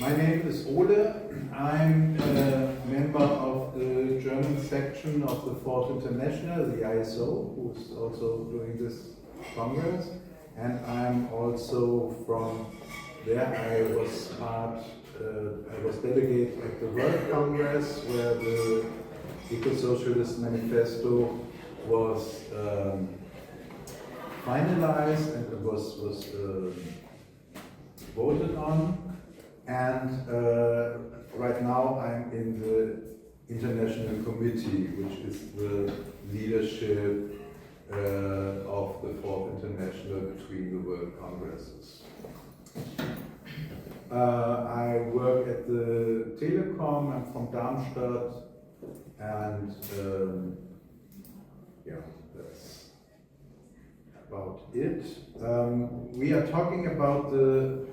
My name is Ole. I'm a member of the German section of the Fourth International, the ISO, who's also doing this congress. And I'm also from there. I was delegate at the World Congress where the Ökosozialistische Manifesto was finalized and it was voted on. And right now I'm in the International Committee, which is the leadership of the Fourth International between the World Congresses. I work at the Telekom. I'm from Darmstadt, and yeah, that's about it. We are talking about the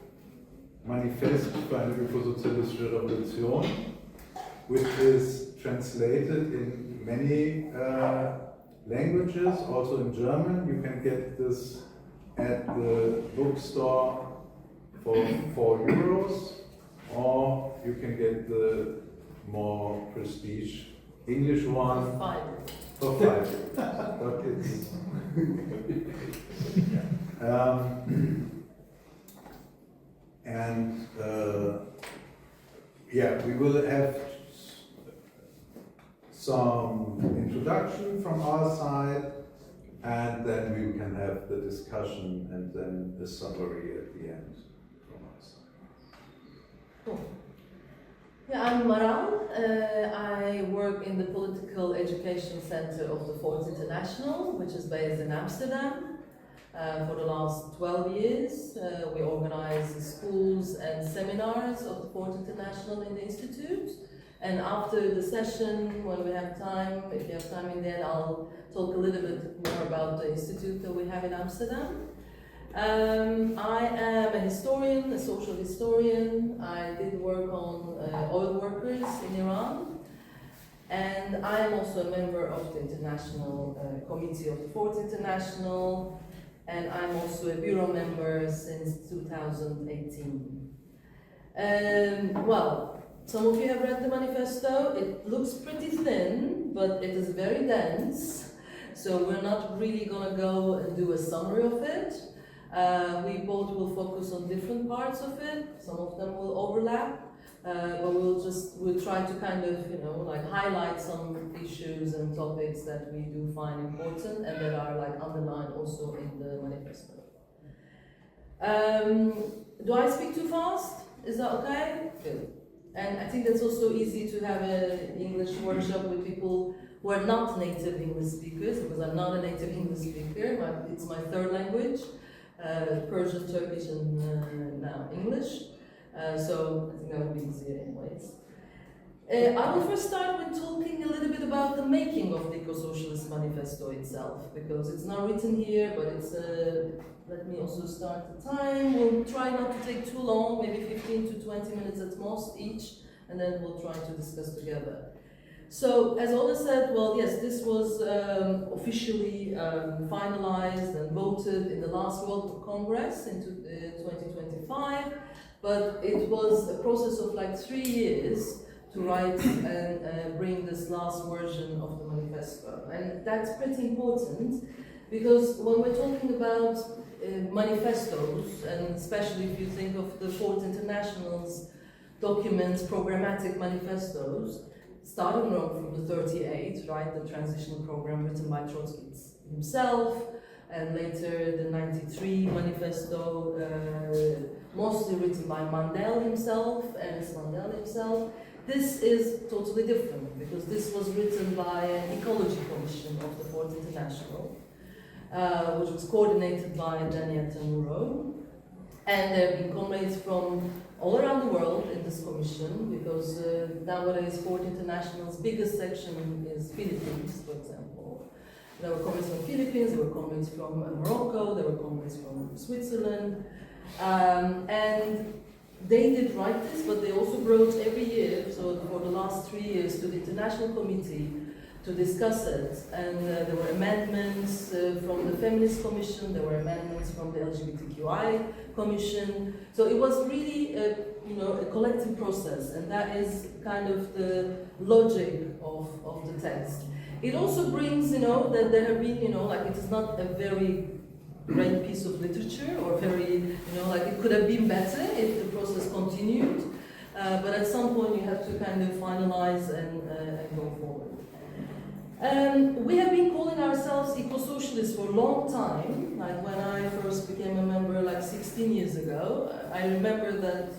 Manifest für eine Ökosozialistische Revolution, which is translated in many languages, also in German. You can get this at the bookstore for €4, or you can get the more prestige English one for $5. But it's and yeah, we will have some introduction from our side, and then we can have the discussion and then a summary at the end from our side. Cool. Yeah, I'm Maral. I work in the Political Education Center of the Fourth International, which is based in Amsterdam. For the last 12 years, we organize schools and seminars of the Fourth International in the Institute. And after the session, when we have time, if you have time in the end, I'll talk a little bit more about the institute that we have in Amsterdam. I am a historian, a social historian. I did work on oil workers in Iran. And I am also a member of the International Committee of the Fourth International. And I'm also a bureau member since 2018. Well, some of you have read the manifesto. It looks pretty thin, but it is very dense. So we're not really going to go and do a summary of it. We both will focus on different parts of it. Some of them will overlap, but we'll try to kind of, highlight some issues and topics that we do find important and that are underlined also in the manifesto. Do I speak too fast? Is that okay? Good. And I think that's also easy to have an English workshop with people who are not native English speakers, because I'm not a native English speaker. It's my third language, Persian, Turkish, and now English. So I think that would be easier anyways. I will first start with talking a little bit about the making of the Ökosozialistische Manifesto itself, because it's not written here, but it's, let me also start the time. We'll try not to take too long, maybe 15 to 20 minutes at most each, and then we'll try to discuss together. So, as Ole said, well, yes, this was officially finalized and voted in the last World Congress in 2025, but it was a process of 3 years to write and bring this last version of the manifesto. And that's pretty important, because when we're talking about manifestos, and especially if you think of the Fourth International's documents, programmatic manifestos, starting from the 38, right, the transitional program written by Trotsky himself, and later the 93 manifesto, mostly written by Mandel himself, Ernest Mandel himself. This is totally different, because this was written by an ecology commission of the Fourth International, which was coordinated by Daniel Tanuro. And there have been comrades from all around the world in this commission, because nowadays Fourth International's biggest section is Philippines, for example. There were comrades from Philippines, there were comrades from Morocco, there were comrades from Switzerland, and they did write this, but they also wrote every year, so for the last 3 years, to the International Committee to discuss it. And there were amendments from the Feminist Commission, there were amendments from the LGBTQI Commission. So it was really, you know, a collective process, and that is kind of the logic of the text. It also brings, you know, that there have been, you know, like it is not a very great piece of literature or very, you know, like it could have been better if the process continued, but at some point you have to kind of finalize and go forward. We have been calling ourselves eco-socialists for a long time. Like when I first became a member like 16 years ago, I remember that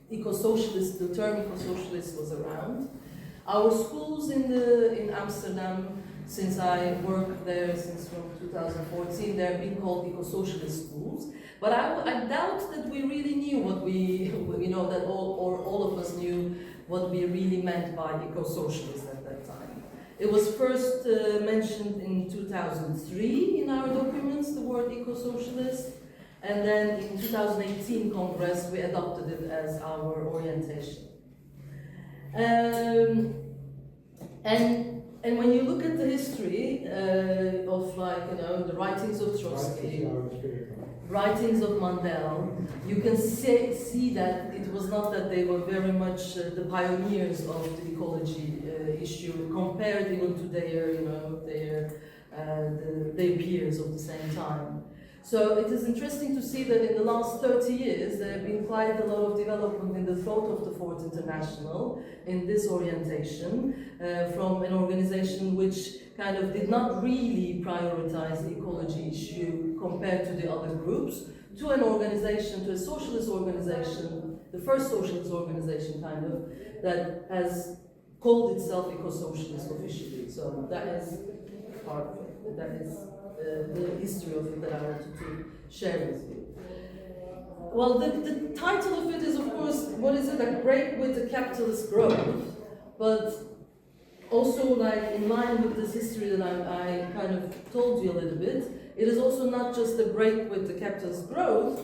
eco-socialist, the term eco-socialist was around. Our schools in Amsterdam, since I worked there since from 2014, they have been called eco-socialist schools. But I doubt that we really knew what we, you know, that all of us knew what we really meant by eco-socialist at that time. It was first mentioned in 2003 in our documents, the word eco-socialist, and then in 2018 Congress we adopted it as our orientation. And when you look at the history of, like, you know, the writings of Trotsky, writings of Mandel, you can see that it was not that they were very much the pioneers of the ecology issue compared even to their, you know, their peers of the same time. So it is interesting to see that in the last 30 years there have been quite a lot of development in the thought of the Fourth International in this orientation, from an organization which kind of did not really prioritize the ecology issue compared to the other groups, to an organization, to a socialist organization, the first socialist organization kind of, that has called itself eco-socialist officially. So that is part of it. That is the history of it that I wanted to share with you. Well, the title of it is, of course, what is it, a break with the capitalist growth, but also, like, in line with this history that I kind of told you a little bit, it is also not just a break with the capitalist growth,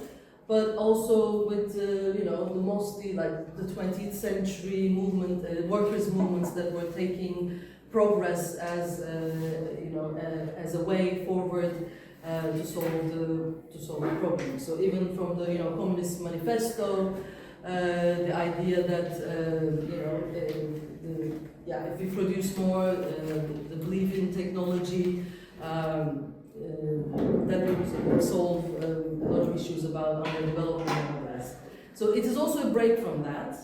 but also with, you know, the mostly like the 20th century movement, workers' movements that were taking progress as, you know, as a way forward to solve the problem. So even from the, you know, Communist Manifesto, the idea that, you know, if we produce more, the belief in technology, that would solve a lot of issues about underdevelopment and all that. So it is also a break from that.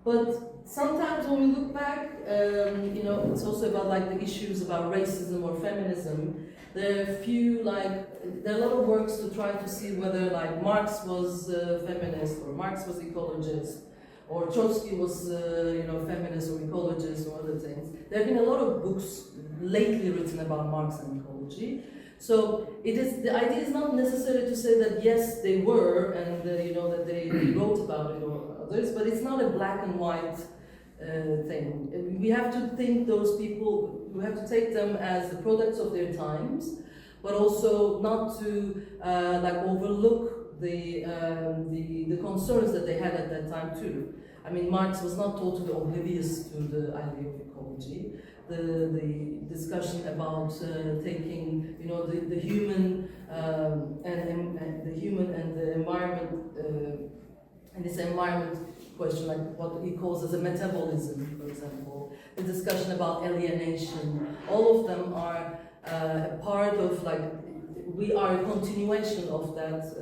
But sometimes when we look back, you know, it's also about like the issues about racism or feminism. There are a lot of works to try to see whether like Marx was feminist or Marx was ecologist, or Trotsky was, you know, feminist or ecologist or other things. There have been a lot of books lately written about Marx and ecology. So the idea is not necessarily to say that yes, they were, and you know, that they wrote about it or others, but it's not a black and white thing. We have to think those people, we have to take them as the products of their times, but also not to like overlook the concerns that they had at that time too. I mean, Marx was not totally oblivious to the idea of ecology. The discussion about taking, you know, the human and the human and the environment, and this environment question, like what he calls as a metabolism, for example, the discussion about alienation, all of them are a part of, like, we are a continuation of that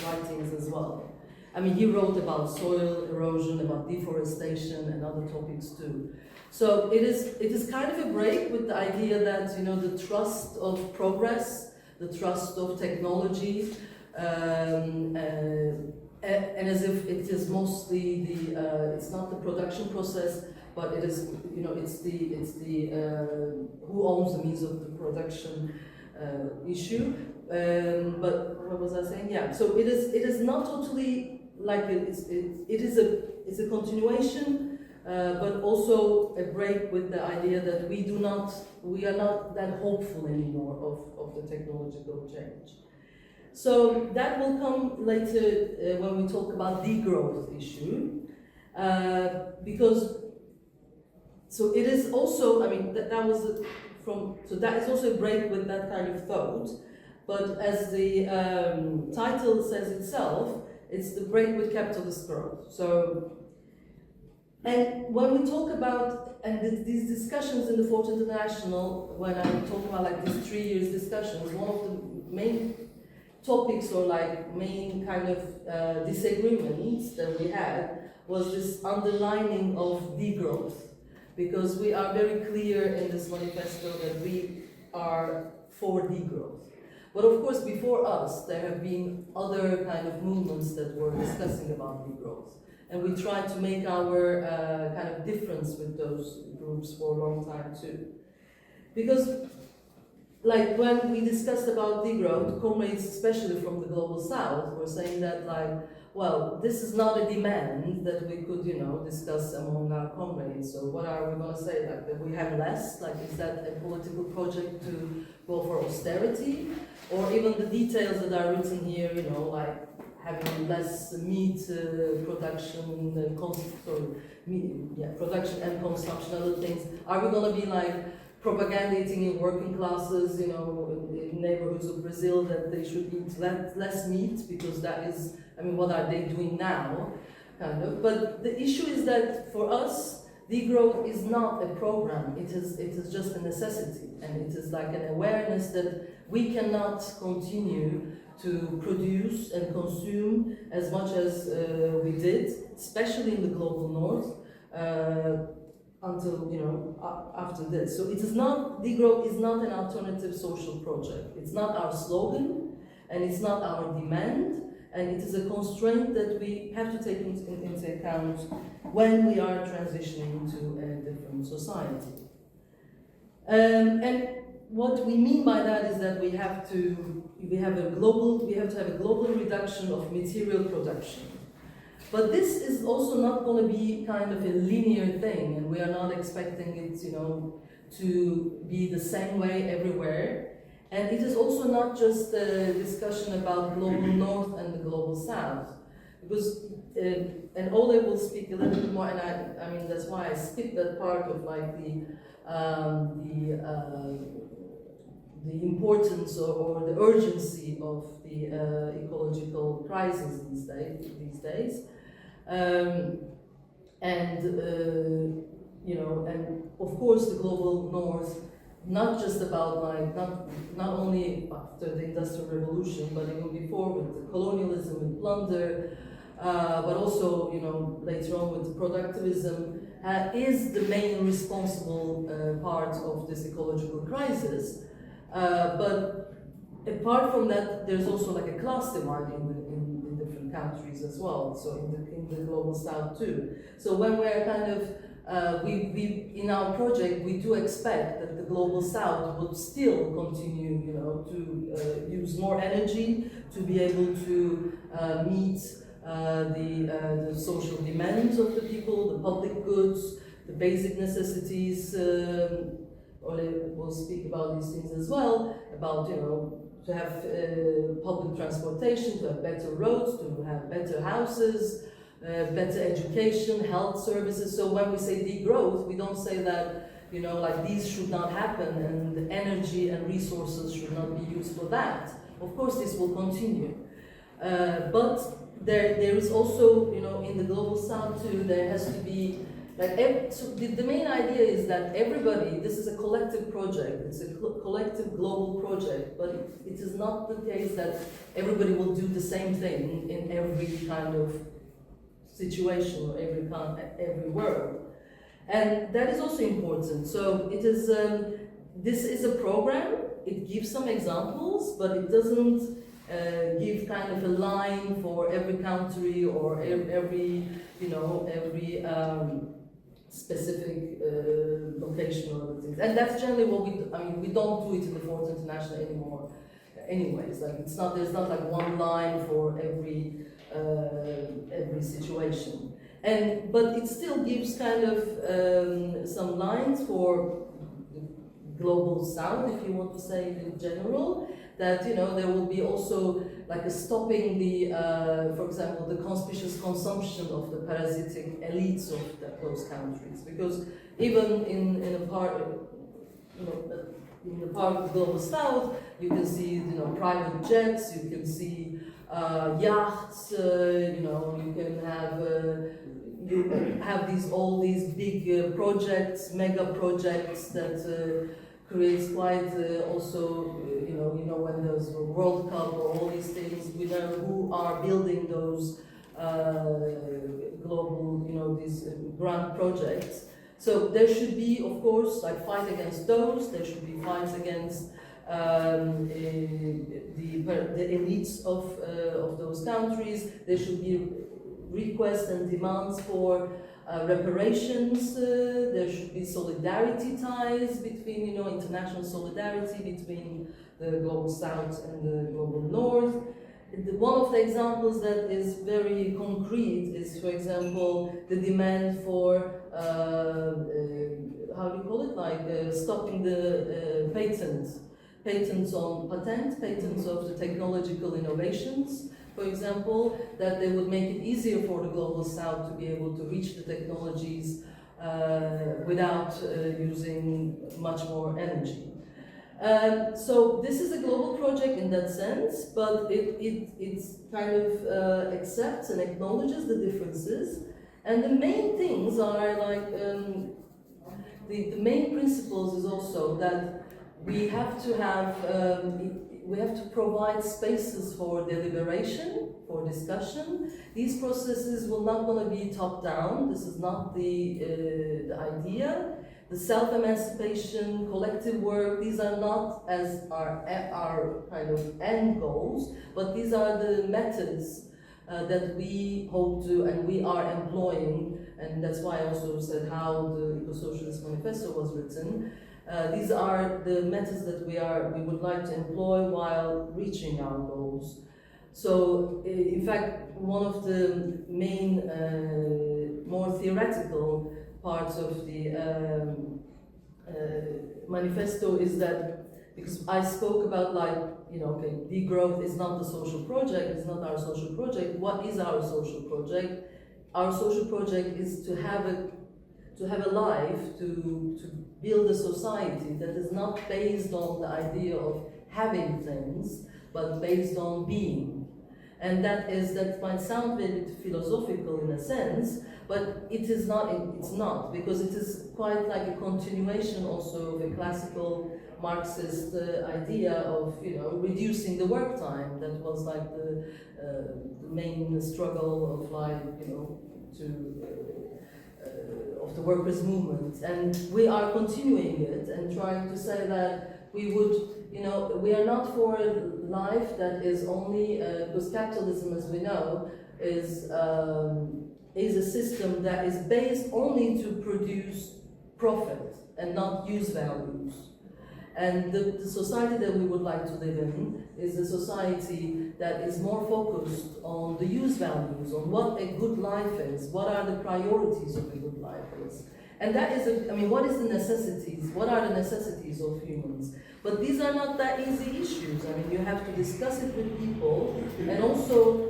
writings as well. I mean, he wrote about soil erosion, about deforestation, and other topics too. So it is kind of a break with the idea that, you know, the trust of progress, the trust of technology, and as if it is mostly it's not the production process, but it is, you know, it's the who owns the means of the production issue. But what was I saying? Yeah. So it is not totally like it is a continuation, but also a break with the idea that we are not that hopeful anymore of the technological change. So that will come later when we talk about degrowth issue, because so it is also, I mean, that was so that is also a break with that kind of thought. But as the title says itself, It's the break with capitalist growth. So, and when we talk about, and these discussions in the Fourth International, when I'm talking about like these 3 years discussions, one of the main topics or like main kind of disagreements that we had was this underlining of degrowth. Because we are very clear in this manifesto that we are for degrowth. But of course, before us, there have been other kind of movements that were discussing about degrowth. And we tried to make our kind of difference with those groups for a long time too. Because like when we discussed about degrowth, comrades, especially from the Global South, were saying that like, well, this is not a demand that we could, you know, discuss among our comrades. So what are we going to say? Like that we have less? Like is that a political project to go for austerity? Or even the details that are written here, you know, like having less meat production, production and consumption, other things. Are we going to be like propagating in working classes, you know, in neighborhoods of Brazil that they should eat less meat because that is, I mean, what are they doing now, kind of? But the issue is that for us, degrowth is not a program. It is just a necessity, and it is like an awareness that we cannot continue to produce and consume as much as we did, especially in the global north, until, you know, after this. So it is not, degrowth is not an alternative social project. It's not our slogan, and it's not our demand, and it is a constraint that we have to take into account when we are transitioning to a different society. And what we mean by that is that we have to have a global reduction of material production. But this is also not going to be kind of a linear thing, and we are not expecting it, you know, to be the same way everywhere. And it is also not just a discussion about global north and the global south, because and Ole will speak a little bit more, and I mean that's why I skipped that part of like the importance or the urgency of the ecological crisis these days. You know, and of course the global north, not just about like, not only after the Industrial Revolution, but even before with the colonialism and plunder, but also, you know, later on with the productivism, is the main responsible part of this ecological crisis. But apart from that, there's also like a class divide in different countries as well, so in the global south too. So when we're kind of we in our project, we do expect that the global south will still continue, you know, to use more energy to be able to meet the social demands of the people, the public goods, the basic necessities. Ole will speak about these things as well, about, you know, to have public transportation, to have better roads, to have better houses, better education, health services. So when we say degrowth, we don't say that, you know, like these should not happen and the energy and resources should not be used for that. Of course, this will continue. But there is also, you know, in the global south too, there has to be, like, so the main idea is that everybody, this is a collective project, it's a collective global project, but it is not the case that everybody will do the same thing in every kind of situation or every world. And that is also important. So it is, this is a program, it gives some examples, but it doesn't give kind of a line for every country or every, you know, every specific location or other things. And that's generally what we do. I mean, we don't do it in the Fourth International anymore. Anyways, like it's not, there's not like one line for every situation. And but it still gives kind of some lines for the global south, if you want to say it in general. That, you know, there will be also like a stopping the, for example, the conspicuous consumption of the parasitic elites of those countries, because even in a part, you know, in the part of the global south, you can see, you know, private jets, you can see yachts, you know, you have all these big projects, mega projects that creates quite also, you know, when there's a World Cup or all these things, we know who are building those global, you know, these grand projects. So there should be, of course, like fight against those. There should be fights against the elites of those countries. There should be requests and demands for reparations. There should be solidarity ties between, you know, international solidarity between the global south and the global north. One of the examples that is very concrete is, for example, the demand for how do you call it? Like stopping the patents on patents of the technological innovations, for example, that they would make it easier for the global south to be able to reach the technologies without using much more energy. So this is a global project in that sense, but it's kind of accepts and acknowledges the differences. And the main things are like, the main principles is also that we have to have, we have to provide spaces for deliberation, for discussion. These processes will not going to be top down. This is not the idea. The self-emancipation, collective work, these are not as our kind of end goals, but these are the methods that we hope to and we are employing, and that's why I also said how the Ökosozialistische Manifesto was written. These are the methods that we would like to employ while reaching our goals. So, in fact, one of the main, more theoretical parts of the manifesto is that, because I spoke about like, you know, okay, degrowth is not the social project, it's not our social project. What is our social project? Our social project is to have a life, to build a society that is not based on the idea of having things, but based on being. And that might sound very philosophical in a sense, but it's not, because it is quite like a continuation also of a classical Marxist idea of, you know, reducing the work time. That was like the main struggle of like, you know, of the workers' movement. And we are continuing it and trying to say that we would, you know, we are not for a life that is only, because capitalism, as we know, is a system that is based only to produce profit and not use values. And the society that we would like to live in is a society that is more focused on the use values, on what a good life is, what are the priorities of a good life is. And that is, I mean, what is the necessities? What are the necessities of humans? But these are not that easy issues. I mean, you have to discuss it with people, and also,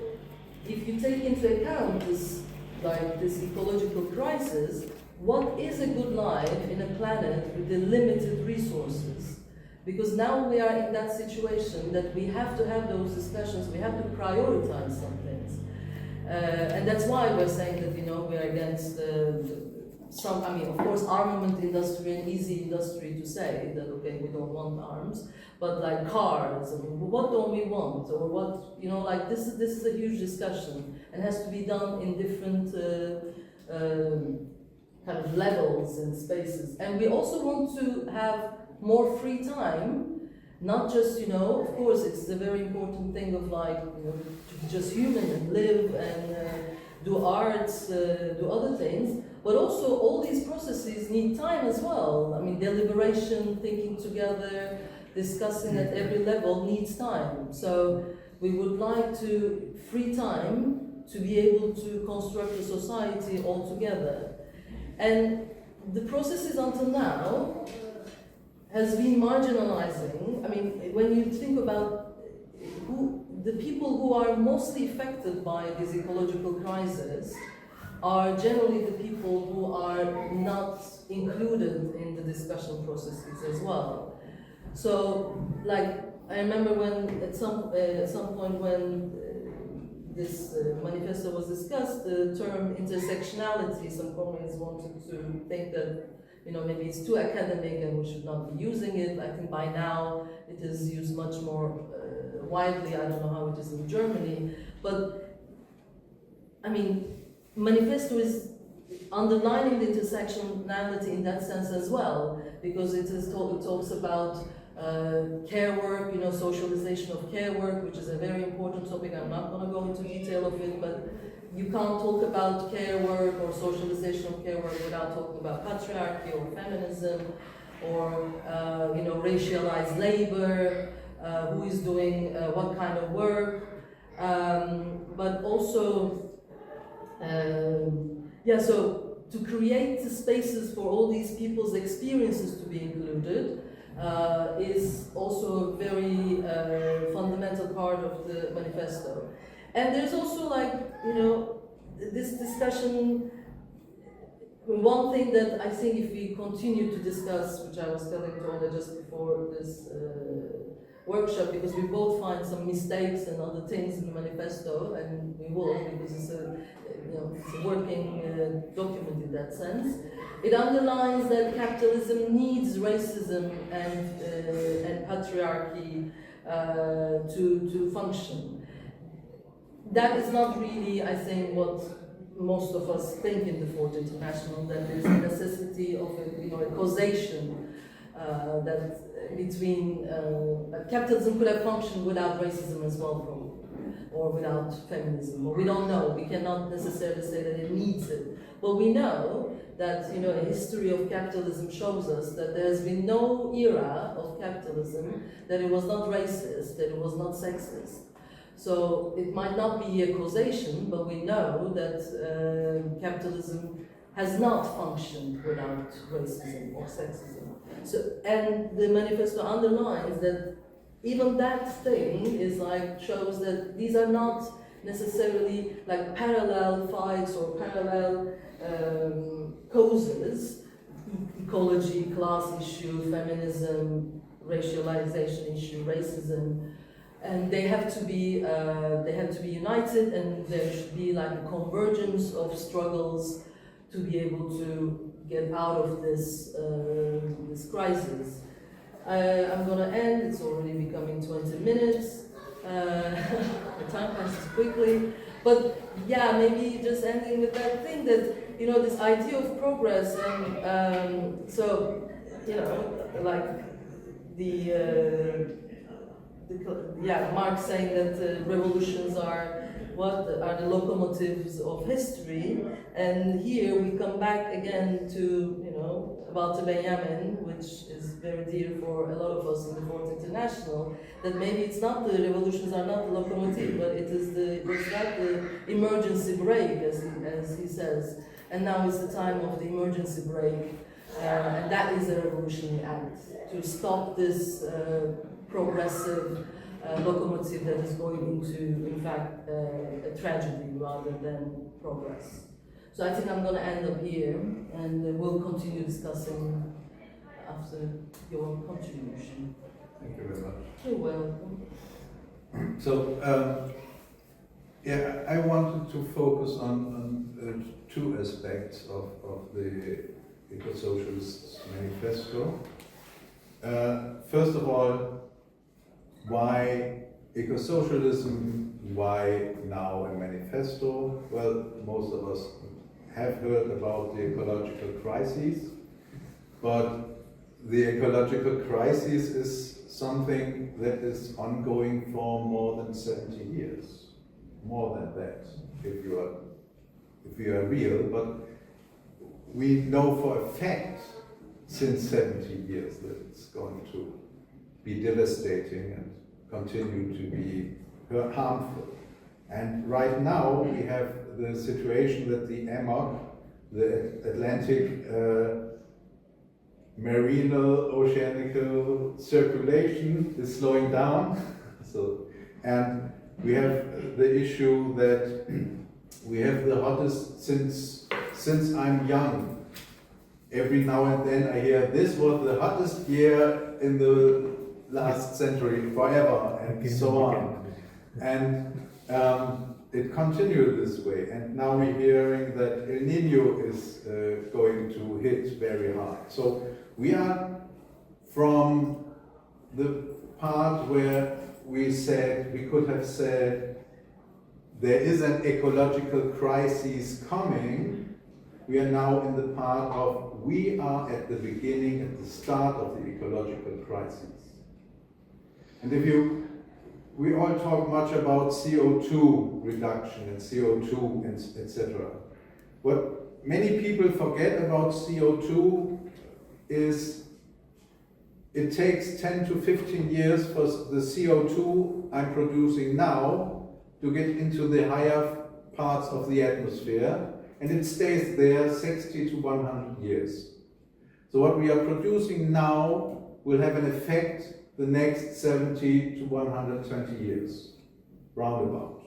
if you take into account this ecological crisis, what is a good life in a planet with the limited resources? Because now we are in that situation that we have to have those discussions, we have to prioritize some things. And that's why we're saying that, you know, we're against some, I mean, of course, armament industry, an easy industry to say that, okay, we don't want arms, but like cars, I mean, what don't we want? Or what, you know, like this is a huge discussion and has to be done in different kind of levels and spaces. And we also want to have more free time, not just, you know, of course, it's a very important thing of like, you know, to be just human and live and do arts, do other things, but also all these processes need time as well. I mean, deliberation, thinking together, discussing at every level needs time. So we would like to free time to be able to construct a society all together. And the processes until now has been marginalizing. I mean, when you think about the people who are mostly affected by this ecological crisis are generally the people who are not included in the discussion processes as well. So, like, I remember when at some point when this manifesto was discussed, the term intersectionality, some comrades wanted to think that, you know, maybe it's too academic and we should not be using it. I think by now it is used much more widely. I don't know how it is in Germany, but I mean, manifesto is underlining the intersectionality in that sense as well, because it talks about care work, you know, socialization of care work, which is a very important topic. I'm not going to go into detail of it, but you can't talk about care work or socialization of care work without talking about patriarchy or feminism or, you know, racialized labor, who is doing what kind of work, but also, so to create the spaces for all these people's experiences to be included is also a very fundamental part of the manifesto. And there's also, like, you know, this discussion, one thing that I think if we continue to discuss, which I was telling to Ole just before this workshop, because we both find some mistakes and other things in the manifesto, and we will, because it's a, you know, it's a working document in that sense. It underlines that capitalism needs racism and patriarchy to function. That is not really, I think, what most of us think in the Fourth International, that there's a necessity of a, you know, a causation that between capitalism could have functioned without racism as well, probably, or without feminism, or we don't know. We cannot necessarily say that it needs it, but we know that, you know, a history of capitalism shows us that there has been no era of capitalism that it was not racist, that it was not sexist. So it might not be a causation, but we know that capitalism has not functioned without racism or sexism. So, and the manifesto underlines that even that thing is like, shows that these are not necessarily like parallel fights or parallel causes: ecology, class issue, feminism, racialization issue, racism. And they have to be united, and there should be like a convergence of struggles to be able to get out of this this crisis. I'm going to end. It's already becoming 20 minutes. The time passes quickly, but yeah, maybe just ending with that thing that, you know, this idea of progress, and so, you know, like Marx saying that revolutions are the locomotives of history, and here we come back again to, you know, Walter Benjamin, which is very dear for a lot of us in the Fourth International, that maybe it's not the revolutions are not the locomotive, but it's like the emergency brake, as he says, and now is the time of the emergency brake, and that is a revolutionary act, to stop this progressive locomotive that is going into, in fact, a tragedy rather than progress. So I think I'm going to end up here, and we'll continue discussing after your contribution. Thank you very much. You're welcome. So, I wanted to focus on two aspects of the Ökosozialistisches Manifesto. First of all, why ecosocialism? Why now a manifesto? Well, most of us have heard about the ecological crises, but the ecological crisis is something that is ongoing for more than 70 years. More than that, if you are real, but we know for a fact since 70 years that it's going to be devastating and continue to be harmful. And right now we have the situation that the AMOC, the Atlantic Marinal Oceanical Circulation, is slowing down. And we have the issue that we have the hottest since I'm young. Every now and then I hear this was the hottest year in the last century, forever, and so on. And it continued this way, and now we're hearing that El Nino is going to hit very hard. So we are from the part where we could have said, there is an ecological crisis coming. We are now in the part of, we are at the beginning, at the start of the ecological crisis. And we all talk much about CO2 reduction and CO2 and etc. What many people forget about CO2 is it takes 10 to 15 years for the CO2 I'm producing now to get into the higher parts of the atmosphere, and it stays there 60 to 100 years. So what we are producing now will have an effect the next 70 to 120 years, roundabout.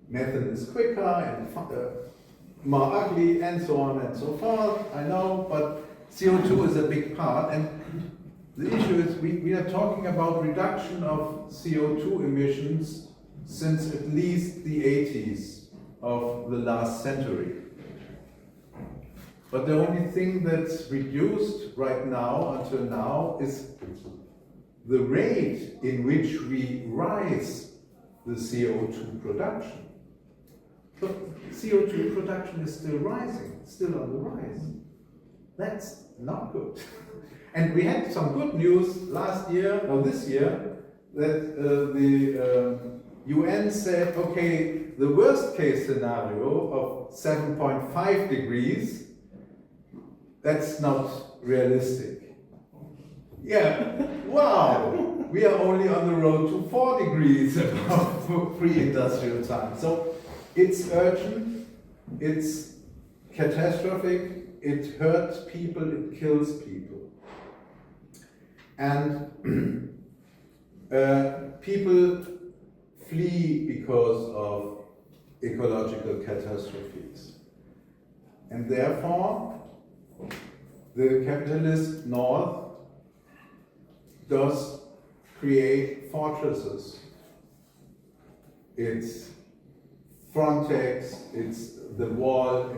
Methane is quicker and more ugly and so on and so forth, I know, but CO2 is a big part, and the issue is we are talking about reduction of CO2 emissions since at least the 80s of the last century. But the only thing that's reduced right now, until now, is the rate in which we rise the CO2 production. But CO2 production is still rising, still on the rise. That's not good. And we had some good news last year, or this year, that the UN said, okay, the worst case scenario of 7.5 degrees, that's not realistic. Yeah, wow, we are only on the road to 4 degrees above pre-industrial time. So it's urgent, it's catastrophic, it hurts people, it kills people. And people flee because of ecological catastrophes. And therefore, the capitalist North does create fortresses. It's Frontex, it's the wall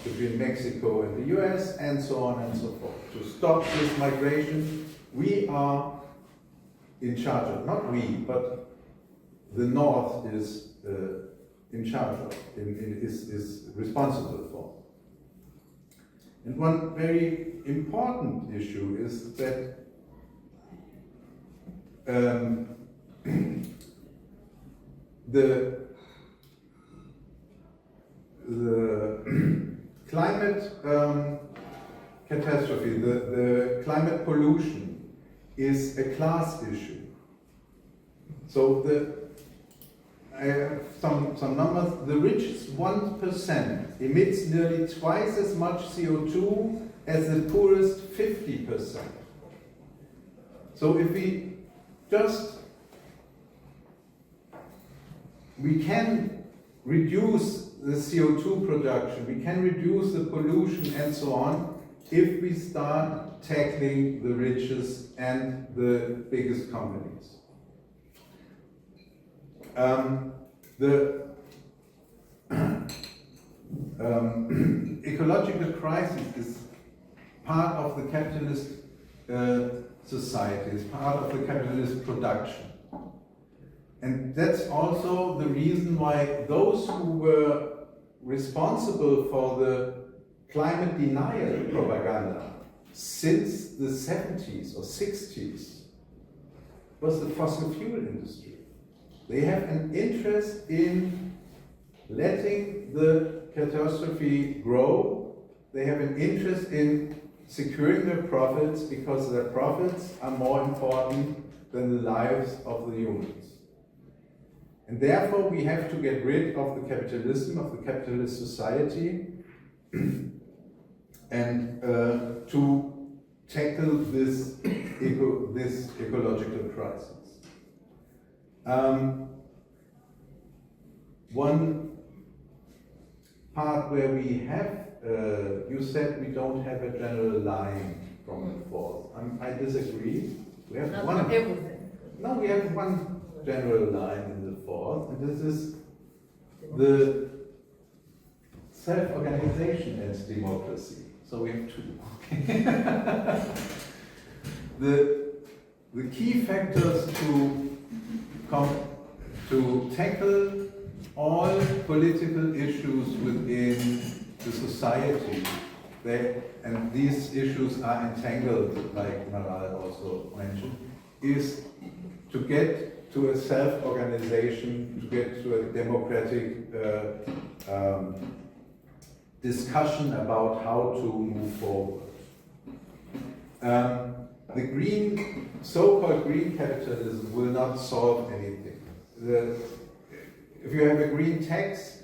between Mexico and the US, and so on and so forth. To stop this migration, we are in charge of, not we, but the North is in charge of, is responsible for. And one very important issue is that the climate catastrophe, the climate pollution is a class issue. So I have some numbers. The richest 1% emits nearly twice as much CO2 as the poorest 50%. So if we can reduce the CO2 production, we can reduce the pollution and so on, if we start tackling the richest and the biggest companies. The ecological crisis is part of the capitalist society, is part of the capitalist production. And that's also the reason why those who were responsible for the climate denial propaganda since the 70s or 60s was the fossil fuel industry. They have an interest in letting the catastrophe grow. They have an interest in securing their profits because their profits are more important than the lives of the humans. And therefore we have to get rid of the capitalism, of the capitalist society, and to tackle this ecological crisis. One part where we have, you said we don't have a general line from and forth. I disagree. We have Not one. everything. No, we have one general line in the fourth, and this is the self-organization and democracy. So we have two. The key factors to tackle all political issues within the society, and these issues are entangled, like Maral also mentioned, is to get to a self-organization, to get to a democratic discussion about how to move forward. The so-called green capitalism will not solve anything. If you have a green tax,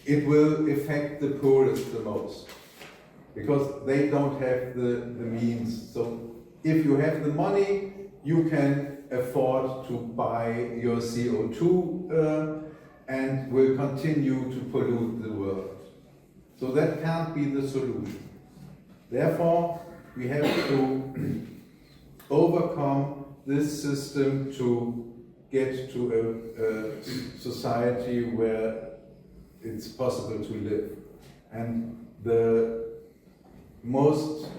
it will affect the poorest the most, because they don't have the means. So if you have the money, you can afford to buy your CO2 and will continue to pollute the world. So that can't be the solution. Therefore, we have to overcome this system to get to a society where it's possible to live. And the most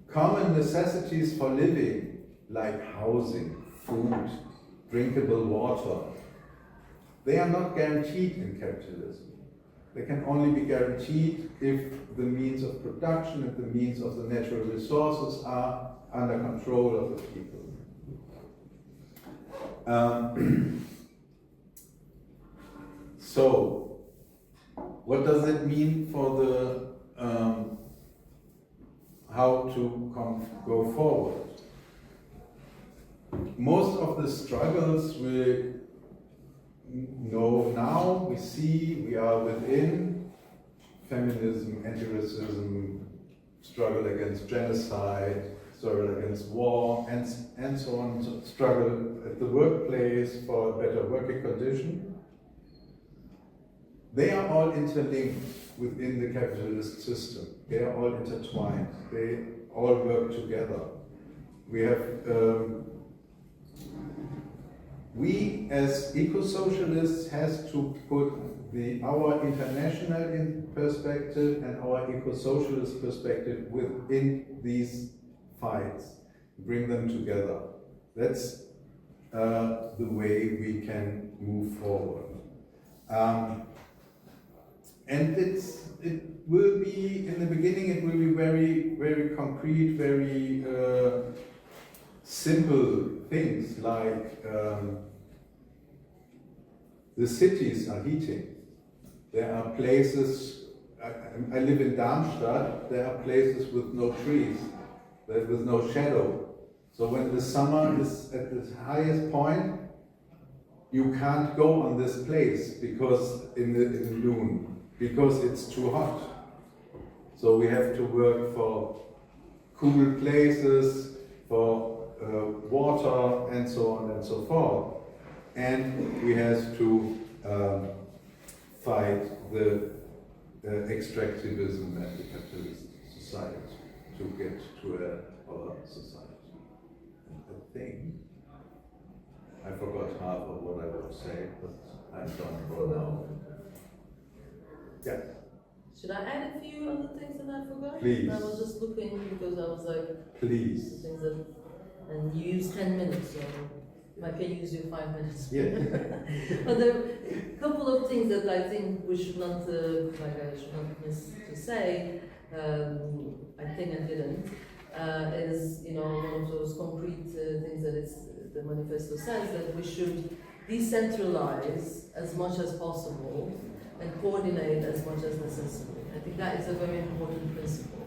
common necessities for living, like housing, food, drinkable water, they are not guaranteed in capitalism. They can only be guaranteed if the means of production, if the means of the natural resources are under control of the people. So, what does it mean for the how to go forward? Most of the struggles we know now, we see, we are within feminism, anti-racism, struggle against genocide, struggle against war, and so on, so struggle at the workplace for a better working condition. They are all interlinked within the capitalist system. They are all intertwined. They all work together. We have we as eco-socialists has to put our international perspective and our eco-socialist perspective within these fights, bring them together. That's the way we can move forward. And it will be, in the beginning, it will be very, very concrete, very simple things like the cities are heating. There are places, I live in Darmstadt, there are places with no trees, with no shadow. So when the summer is at its highest point, you can't go on this place because in noon, because it's too hot. So we have to work for cool places, for water, and so on and so forth. And we have to fight the extractivism and the capitalist society to get to our society. I think I forgot half of what I would say, but I'm done for now. Yeah. Should I add a few other things that I forgot? Please. I was just looking because I was like, please. Things that, and you use 10 minutes, so I can use your 5 minutes. Yeah. But there are a couple of things that I think we should not, I should not miss to say. I think I didn't. Is one of those concrete things that the manifesto says, that we should decentralize as much as possible and coordinate as much as necessary. I think that is a very important principle.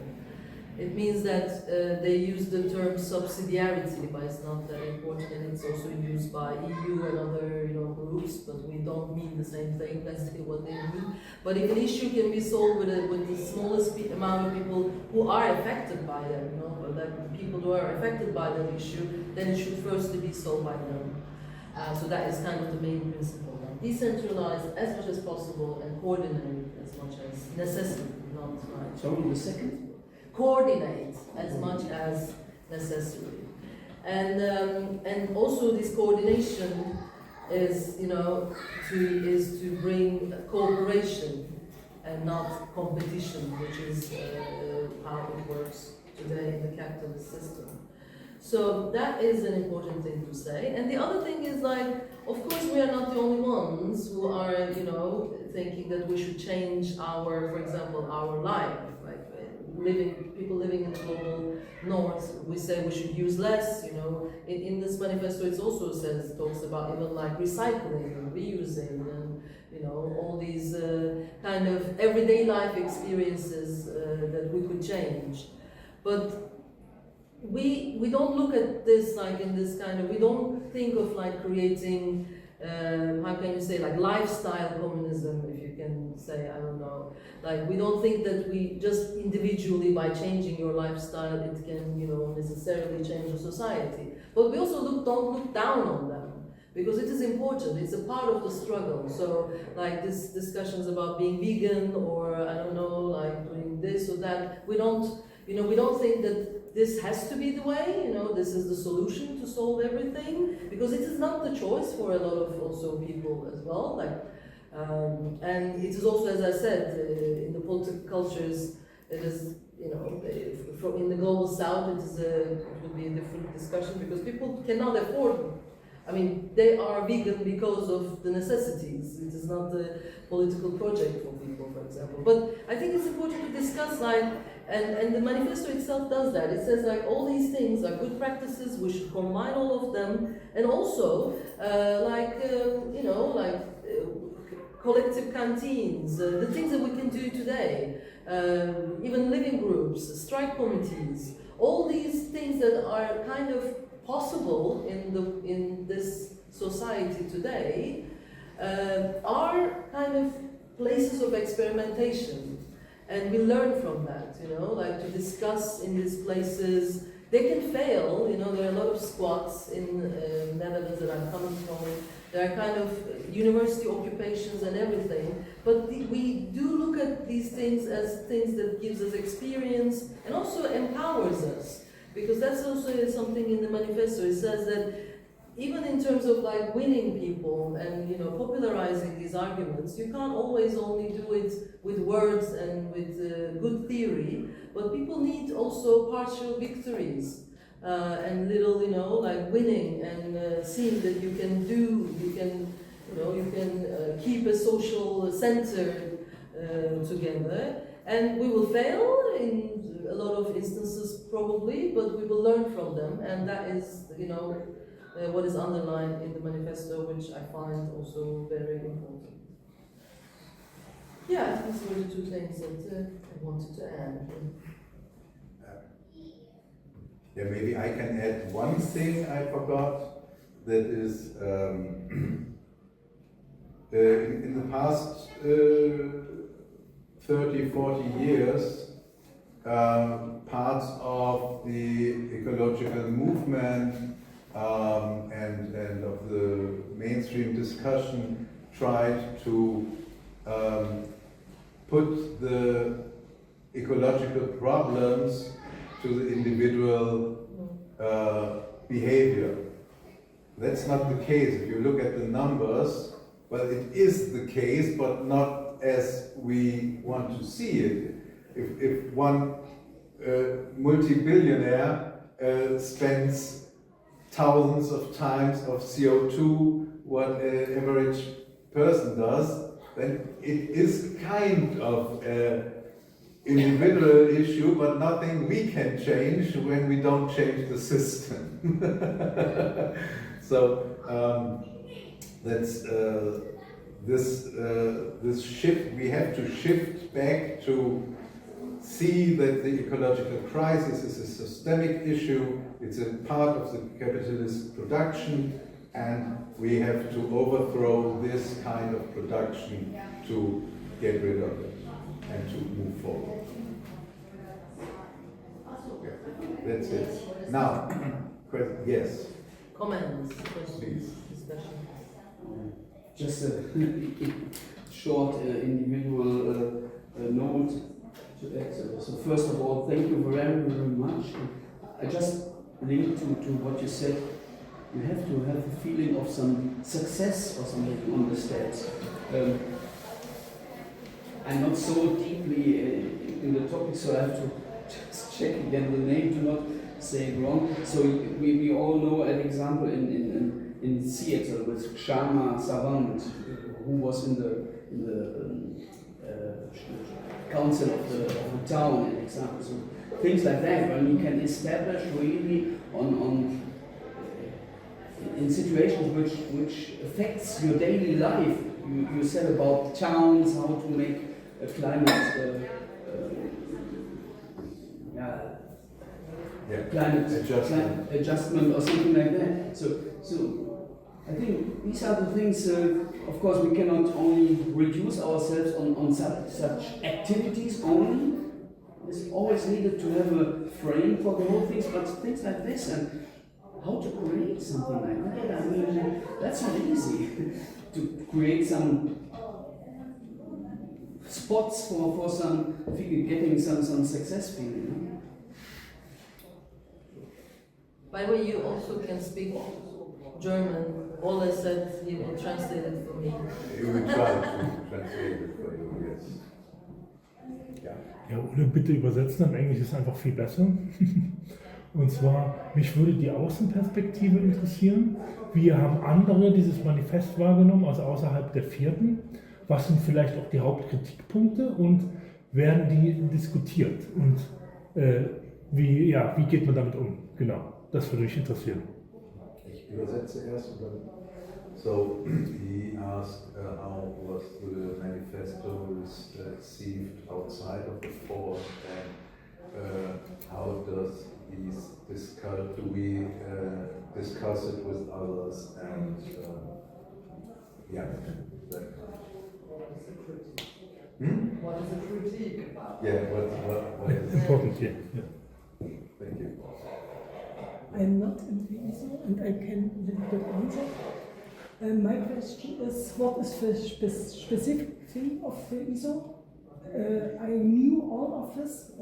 It means that they use the term subsidiarity, but it's not that important, and it's also used by EU and other groups, but we don't mean the same thing. That's what they mean. But if an issue can be solved with the smallest amount of people who are affected by them, that people who are affected by that issue, then it should firstly be solved by them. So that is kind of the main principle. Decentralize as much as possible and coordinate as much as necessary, not right. Sorry, the second? Coordinate as much as necessary. And also this coordination is, is to bring cooperation and not competition, which is how it works today in the capitalist system. So that is an important thing to say. And the other thing is, of course, we are not the only ones who are, thinking that we should change for example, our life. People living in the global north, we say we should use less, In this manifesto, it also talks about even recycling and reusing and, all these kind of everyday life experiences that we could change. But we don't look at this in this kind of, we don't think of creating, how can you say, lifestyle communism, if you can say, I don't know. We don't think that we just individually, by changing your lifestyle, it can, necessarily change the society. But we also don't look down on them, because it is important, it's a part of the struggle. So, this discussions about being vegan, or, I don't know, doing this or that, we don't think that this has to be the way, this is the solution to solve everything, because it is not the choice for a lot of also people as well. And it is also, as I said, in the political cultures, it is, in the global south, it would be a different discussion, because people cannot afford. They are vegan because of the necessities. It is not a political project for people, for example. But I think it's important to discuss, and the manifesto itself does that. It says all these things are good practices. We should combine all of them, and also collective canteens, the things that we can do today, even living groups, strike committees, all these things that are kind of possible in this society today are kind of places of experimentation, and we learn from that. To discuss in these places. They can fail. There are a lot of squats in Netherlands that I'm coming from. There are kind of university occupations and everything, but we do look at these things as things that gives us experience and also empowers us. Because that's also something in the manifesto. It says that even in terms of winning people and popularizing these arguments, you can't always only do it with words and with good theory, but people need also partial victories and little winning and seeing that you can keep a social center together. And we will fail in a lot of instances probably, but we will learn from them, and that is, what is underlined in the manifesto, which I find also very important. Yeah, these were the two things that I wanted to add. Maybe I can add one thing I forgot, that is in the past 30, 40 years, parts of the ecological movement and of the mainstream discussion tried to put the ecological problems to the individual behavior. That's not the case. If you look at the numbers, well, it is the case, but not as we want to see it. If one multi-billionaire spends thousands of times of CO2 what an average person does, then it is kind of an individual issue, but nothing we can change when we don't change the system. So that's this shift. We have to shift back to see that the ecological crisis is a systemic issue. It's a part of the capitalist production, and we have to overthrow this kind of production to get rid of it and to move forward. Okay. That's it. Now, yes. Comments, questions, Please. discussion. Just a short individual note to add. So first of all, thank you very, very much. I just linked to what you said you have to have a feeling of some success or something on the stage. I'm not so deeply in the topic, so I have to just check again the name to not say it wrong. So we all know an example in Seattle with Sharma Savant, who was in the council of the town, an example. So things like that, when you can establish really on in situations which affects your daily life. You said about towns, how to make a climate climate adjustment or something like that. So I think these are the things. Of course, we cannot only reduce ourselves on such activities only. It's always needed to have a frame for the whole things, but things like this and how to create something like that. I mean, that's not easy to create some spots for some getting some success feeling. By the way, you also can speak German. Ole said he will translate it for me. You will try to translate it for you, yes. Ja, Ole, bitte übersetzen, im Englisch ist einfach viel besser. Und zwar, mich würde die Außenperspektive interessieren. Wie haben andere dieses Manifest wahrgenommen, also außerhalb der vierten? Was sind vielleicht auch die Hauptkritikpunkte und werden die diskutiert? Und wie geht man damit um? Genau, das würde mich interessieren. Ich übersetze erst. So he asked how was the manifesto received outside of the fort, and how does do we discuss it with others, and that What is the critique about? Yeah, what is Important, yeah. Thank you. I'm not in the ISO and I can a little bit answer. My question is, what is the specific thing of the ISO? I knew all of this.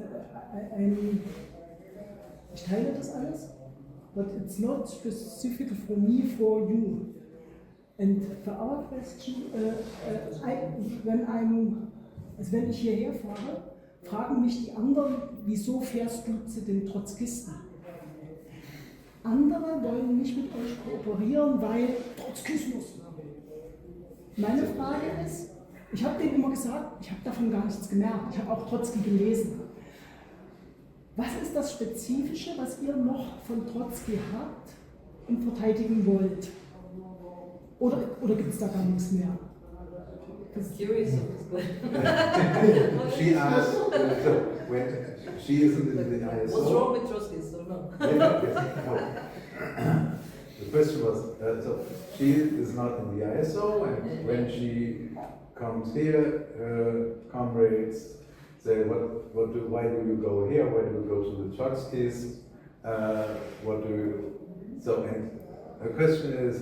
Ich teile das alles, but it's not specific for me, for you. And for our question, wenn ich hierher fahre, fragen mich die anderen, wieso fährst du zu den Trotzkisten? Andere wollen nicht mit euch kooperieren, weil Trotzkismus. Meine Frage ist, ich habe denen immer gesagt, ich habe davon gar nichts gemerkt, ich habe auch Trotzki gelesen. Was ist das Spezifische, was ihr noch von Trotzki habt und verteidigen wollt? Oder gibt es da gar nichts mehr? Curious. She asked, when she isn't in the ISO. What's wrong with Trotsky's or no? The question was, so she is not in the ISO, and when she comes here, comrades say, why do you go here? Why do you go to the Trotskys? And the question is,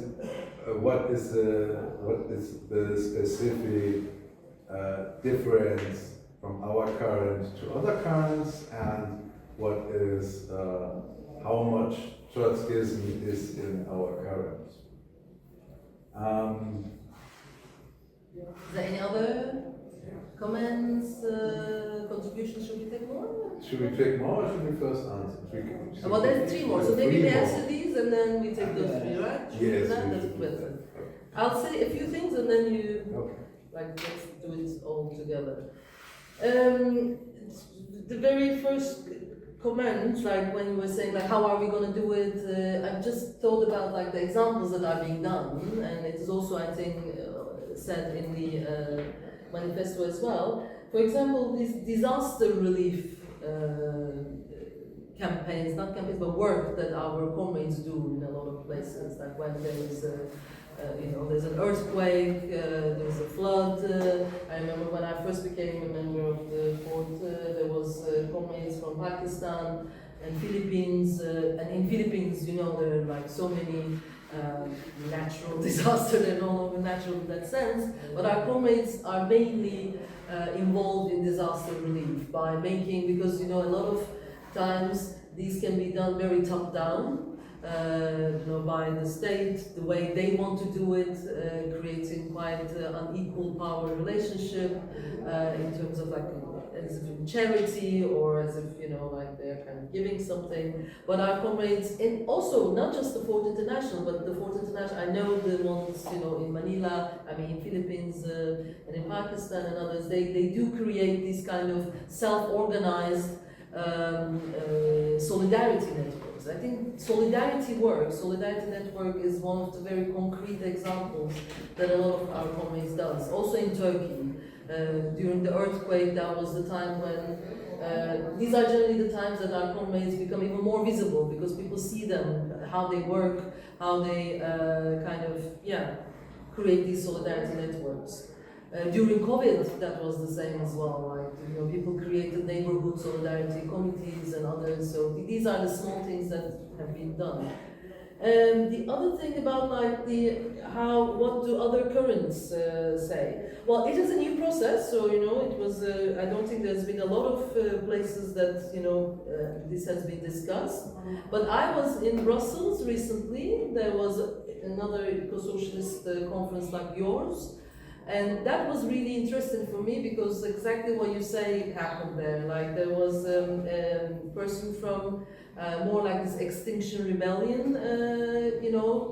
what is the specific difference from our current to other currents, and what is how much Trotskyism is in our current? Is there any other comments, contributions? Should we take more? Should we take more, or should we first answer? Well, there's three more, so maybe we answer these and then we take those three, right? Should we do Yes, that? we That's should do better. that. I'll say a few things and then you, Okay. let's do it all together. The very first comment, when you were saying, how are we going to do it? I've just thought about, the examples that are being done, and it is also, I think, said in the manifesto as well. For example, these disaster relief campaigns, not campaigns, but work that our comrades do in a lot of places, like when there is there's an earthquake, there's a flood. I remember when I first became a member of the fort, there was comrades from Pakistan and Philippines, and in Philippines, there are so many natural disasters, they're no longer natural in that sense, but our comrades are mainly involved in disaster relief by making, because a lot of times these can be done very top down. by the state, the way they want to do it, creating quite unequal power relationship in terms of like as if in charity or as if like they're kind of giving something. But our comrades in also not just the Fourth International, but the Fourth International. I know the ones in Manila, I mean in Philippines and in Pakistan and others. They do create these kind of self-organized solidarity networks. I think solidarity works. Solidarity network is one of the very concrete examples that a lot of our comrades does. Also in Turkey, during the earthquake, that was the time when these are generally the times that our comrades become even more visible because people see them, how they work, how they create these solidarity networks. During COVID, that was the same as well. Like people created neighborhood solidarity committees and others. So these are the small things that have been done. The other thing about what do other currents say? Well, it is a new process. So it was. I don't think there's been a lot of places that this has been discussed. But I was in Brussels recently. There was another eco-socialist conference like yours. And that was really interesting for me because exactly what you say happened there. Like there was a person from more like this Extinction Rebellion,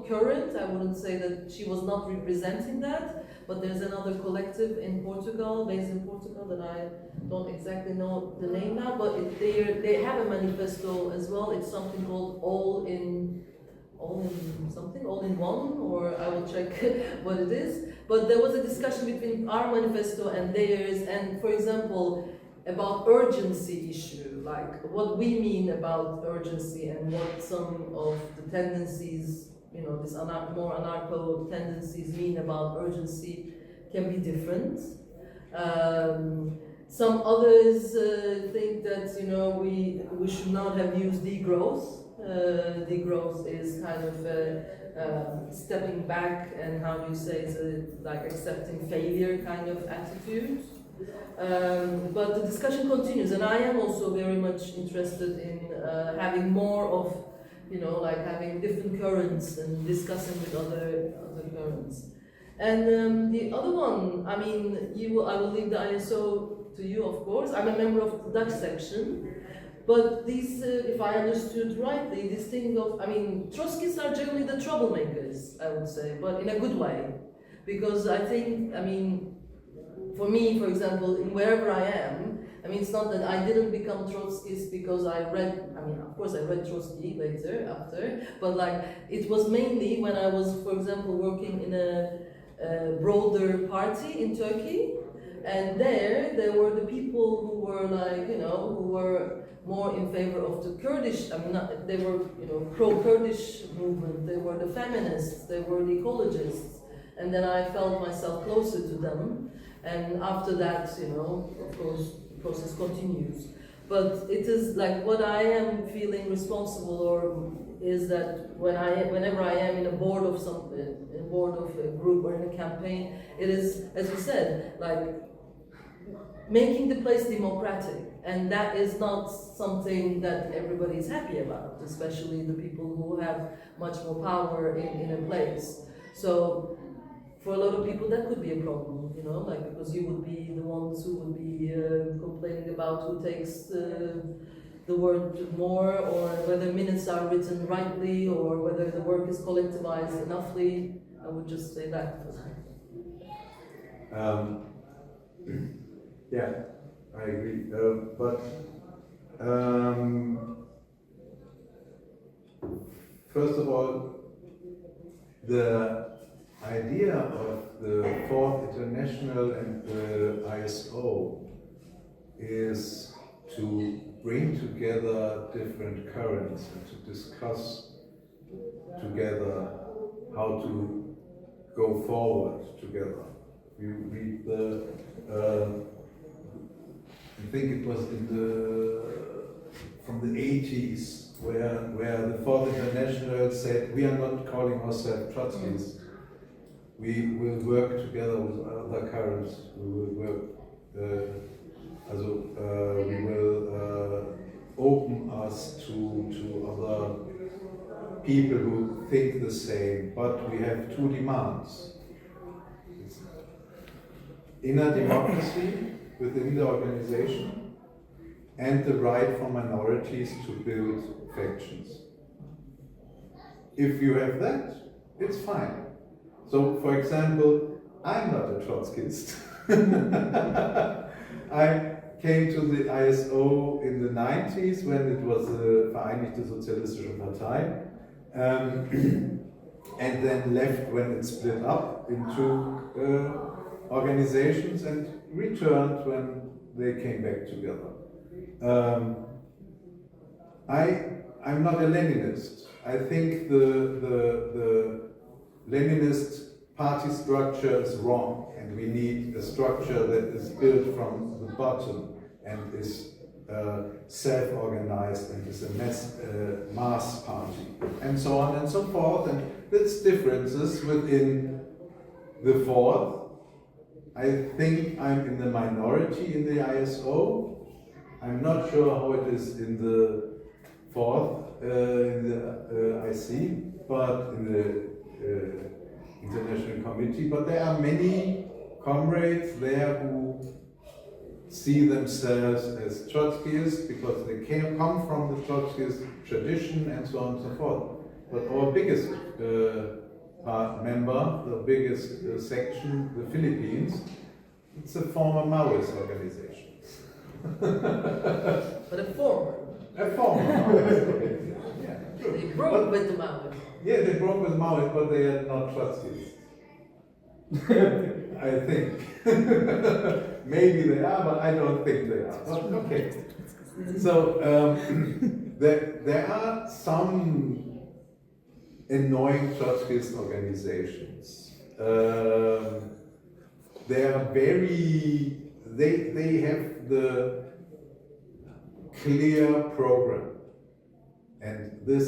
current. I wouldn't say that she was not representing that, but there's another collective in Portugal, based in Portugal, that I don't exactly know the name now, but they have a manifesto as well. It's something called All in One, or I will check what it is. But there was a discussion between our manifesto and theirs, and for example, about urgency issue, like what we mean about urgency and what some of the tendencies, this more anarcho tendencies mean about urgency can be different. Some others think that we should not have used degrowth. Degrowth is kind of stepping back and how do you say it's like accepting failure kind of attitude. But the discussion continues, and I am also very much interested in having more of, having different currents and discussing with other currents. And the other one, I will leave the ISO to you, of course. I'm a member of the Dutch section. But these, if I understood rightly, this thing of, Trotskyists are generally the troublemakers, I would say, but in a good way. Because I think, for me, for example, wherever I am, it's not that I didn't become Trotskyist because I read, of course I read Trotsky later, after, but it was mainly when I was, for example, working in a broader party in Turkey, and there were the people who were who were more in favor of the Kurdish, they were, pro-Kurdish movement, they were the feminists, they were the ecologists, and then I felt myself closer to them, and after that, of course, the process continues. But it is like what I am feeling responsible or is that whenever I am in a board of a group or in a campaign, it is, as you said, making the place democratic, and that is not something that everybody is happy about, especially the people who have much more power in a place. So for a lot of people that could be a problem, because you would be the ones who would be complaining about who takes the word more, or whether minutes are written rightly, or whether the work is collectivized enoughly. I would just say that. Yeah, I agree. But first of all, the idea of the Fourth International and the ISO is to bring together different currents and to discuss together how to go forward together. You read I think it was from the 80s where the Fourth International said, we are not calling ourselves Trotskyists. We will work together with other currents. We will work, we will open us to other people who think the same, but we have two demands. It's inner democracy within the organization and the right for minorities to build factions. If you have that, it's fine. So, for example, I'm not a Trotskyist. I came to the ISO in the 90s when it was the Vereinigte Sozialistische Partei, and then left when it split up into organizations and returned when they came back together. I'm not a Leninist. I think the Leninist party structure is wrong, and we need a structure that is built from the bottom and is self-organized and is a mass party, and so on and so forth. And there's differences within the fourth. I think I'm in the minority in the ISO. I'm not sure how it is in the fourth, in the IC, but in the International Committee. But there are many comrades there who see themselves as Trotskyists because they come from the Trotskyist tradition and so on and so forth. But our biggest member, the biggest section, the Philippines, it's a former Maoist organization. But a former. A former Maoist organization. Yeah, true. They broke with the Maoists. Yeah, they broke with Maoist, but they are not Trotskyists. I think. Maybe they are, but I don't think they are. But okay. So there are some annoying Trotskyist organizations. They are very. They have the clear program, and this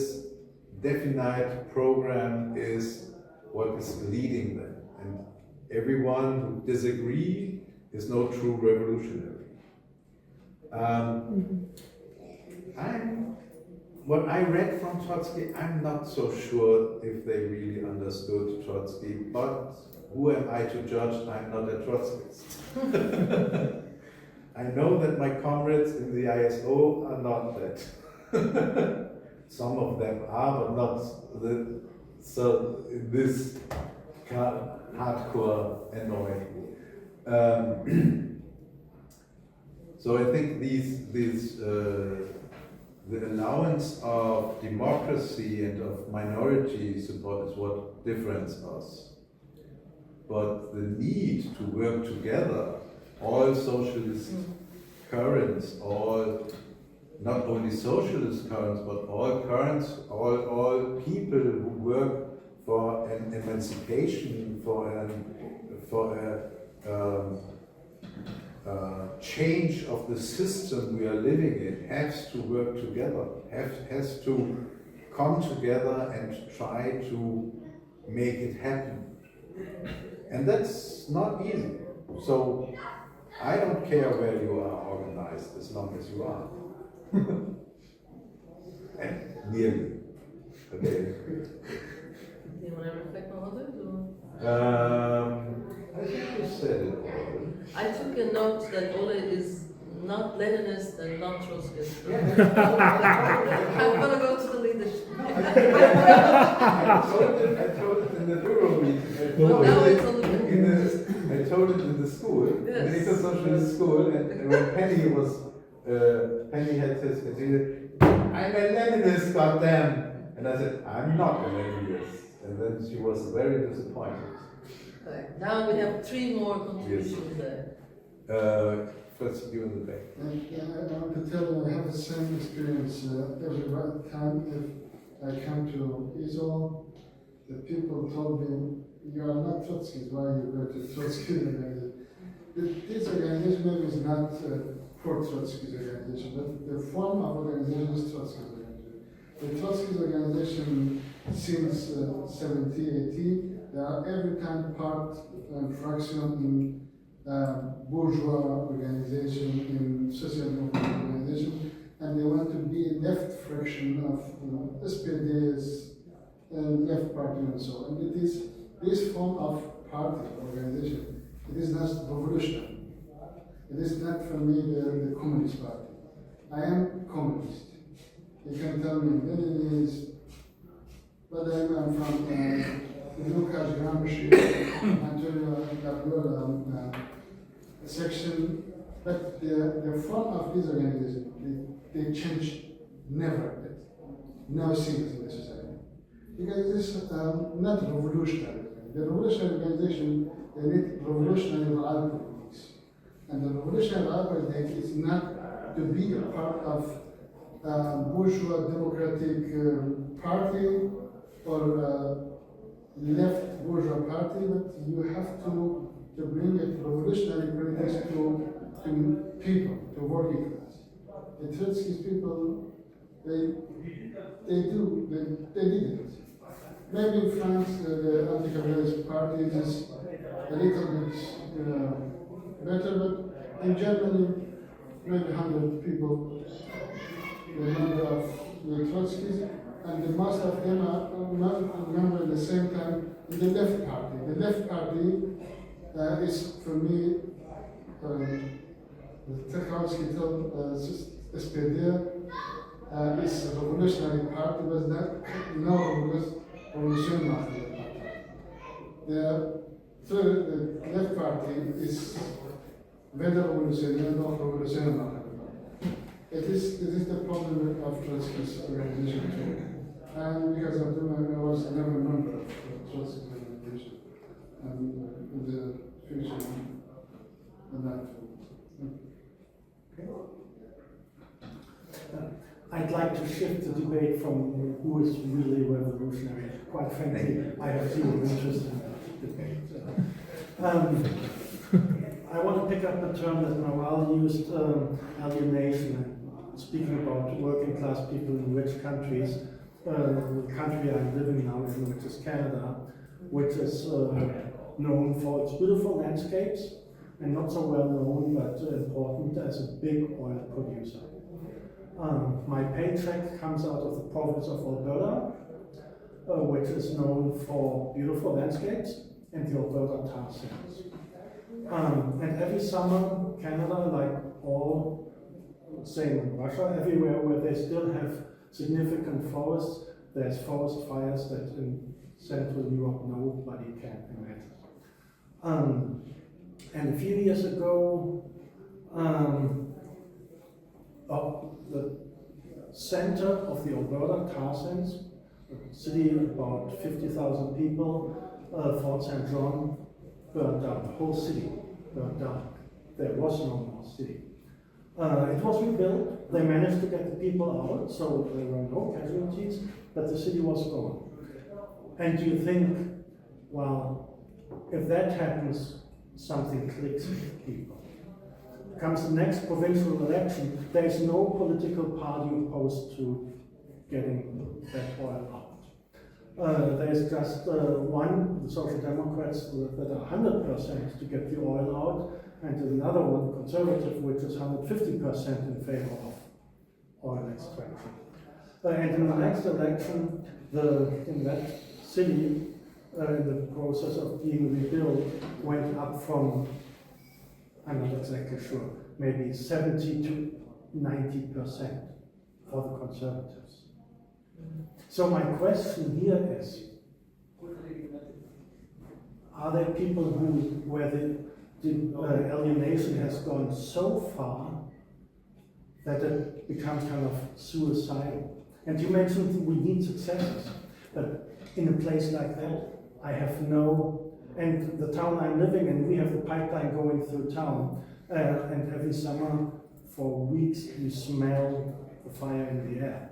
definite program is what is leading them. And everyone who disagrees is no true revolutionary. What I read from Trotsky, I'm not so sure if they really understood Trotsky, but who am I to judge? I'm not a Trotskyist. I know that my comrades in the ISO are not that. Some of them are, but not this hardcore annoying. So I think the allowance of democracy and of minority support is what differentiates us. But the need to work together, all socialist currents, not only socialist currents, but all currents, all people who work for an emancipation, for a change of the system we are living in, has to work together, has to come together and try to make it happen. And that's not easy. So I don't care where you are organized as long as you are. And nearly. Okay. Do you want to reflect on others? Or? I think you said it already. I took a note that Ole is not Leninist and not Trotskyist. I'm going to go to the leadership. I told it in the bureau meeting. Well, now it's on the I told it in the school, in the Yes. Ökosozialistische school, and when Penny had said, I'm a Leninist, goddamn. And I said, I'm not a Leninist. And then she was very disappointed. Right. Now we have 3 more contributions there. First, you in the back. I want to tell you, I have the same experience every time if I come to ISO. The people told me, you are not Trotskyist, why you go to Trotsky organization? This organization maybe is not for Trotsky's organization, but the form of organization is Trotsky's organization. The Trotsky's organization since 1780, they are every time part and fraction in bourgeois organization, in social movement organization, and they want to be left fraction of SPD's and left party and so on. And it is this form of party organization. It is not revolutionary. It is not for me the Communist Party. I am communist. You can tell me Leninist, but I'm from Lukács Gramsci, Antonio Gaviola section. But the form of this organization, they change never. Now see it in the society. Because it is not revolutionary. The revolutionary organization, they need revolutionary real politics. And the revolutionary real politics is not to be a part of bourgeois democratic party or left bourgeois party, but you have to bring a revolutionary politics to people, to working class. The Trotskyist people, they did it. Maybe in France, the anti-capitalist party is a little bit better, but in Germany, maybe 100 people remember of the Trotskyists, and the most of them are remember at the same time in the left party. The left party is, for me, the Tarkowski told SPD is a revolutionary party, but no revolution after the party. The left party is weder revolutionary nor revolutionary after the party. It is the problem of Trotsky's organization too. And because of them, I was never a member of Trotsky's organization. And in the future, and that too. I'd like to shift the debate from who is really revolutionary. Quite frankly, I have zero interest in that debate. I want to pick up the term that Maral used, alienation, speaking about working class people in rich countries. The country I'm living now in, which is Canada, which is known for its beautiful landscapes and not so well known but important as a big oil producer. My paycheck comes out of the province of Alberta, which is known for beautiful landscapes and the Alberta tar sands. And every summer, Canada, like all, same in Russia, everywhere where they still have significant forests, there's forest fires that in Central Europe nobody can imagine. And a few years ago, the center of the Alberta tar sands, a city about 50,000 people, Fort St. John, burned down. The whole city burned down. There was no more city. It was rebuilt. They managed to get the people out, so there were no casualties, but the city was gone. And you think, well, if that happens, something clicks with people. Comes the next provincial election, there is no political party opposed to getting that oil out. There's just one, the Social Democrats, that are 100% to get the oil out, and another one, Conservative, which is 150% in favor of oil extraction. And in the next election, in that city, in the process of being rebuilt, went up from, I'm not exactly sure, maybe 70 to 90% for the Conservatives. So my question here is, are there people where the alienation has gone so far that it becomes kind of suicidal? And you mentioned we need successes, but in a place like that, I have no, and the town I'm living in, we have the pipeline going through town, and every summer for weeks you smell the fire in the air.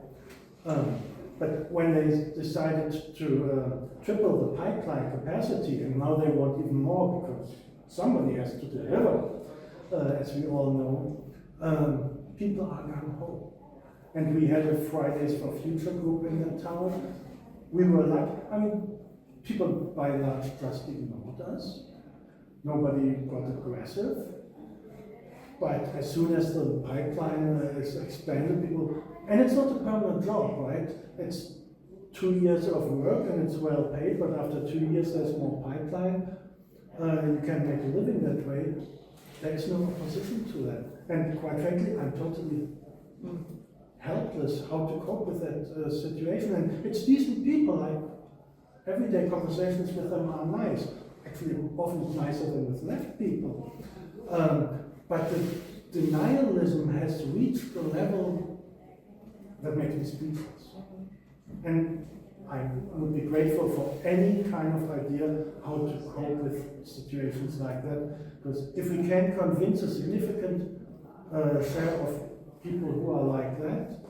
But when they decided to triple the pipeline capacity, and now they want even more because somebody has to deliver, as we all know, people are gung-ho. And we had a Fridays for Future group in the town. We were like, I mean, people by and large just ignored us. Nobody got aggressive. But as soon as the pipeline is expanded, people, and it's not a permanent job, right? It's 2 years of work and it's well paid, but after 2 years there's more pipeline, you can make a living that way. There is no opposition to that. And quite frankly, I'm totally helpless how to cope with that situation. And it's decent people, like everyday conversations with them are nice. Actually, often nicer than with left people. But the denialism has reached the level that makes me speechless. And I would be grateful for any kind of idea how to cope with situations like that. Because if we can convince a significant share of people who are like that,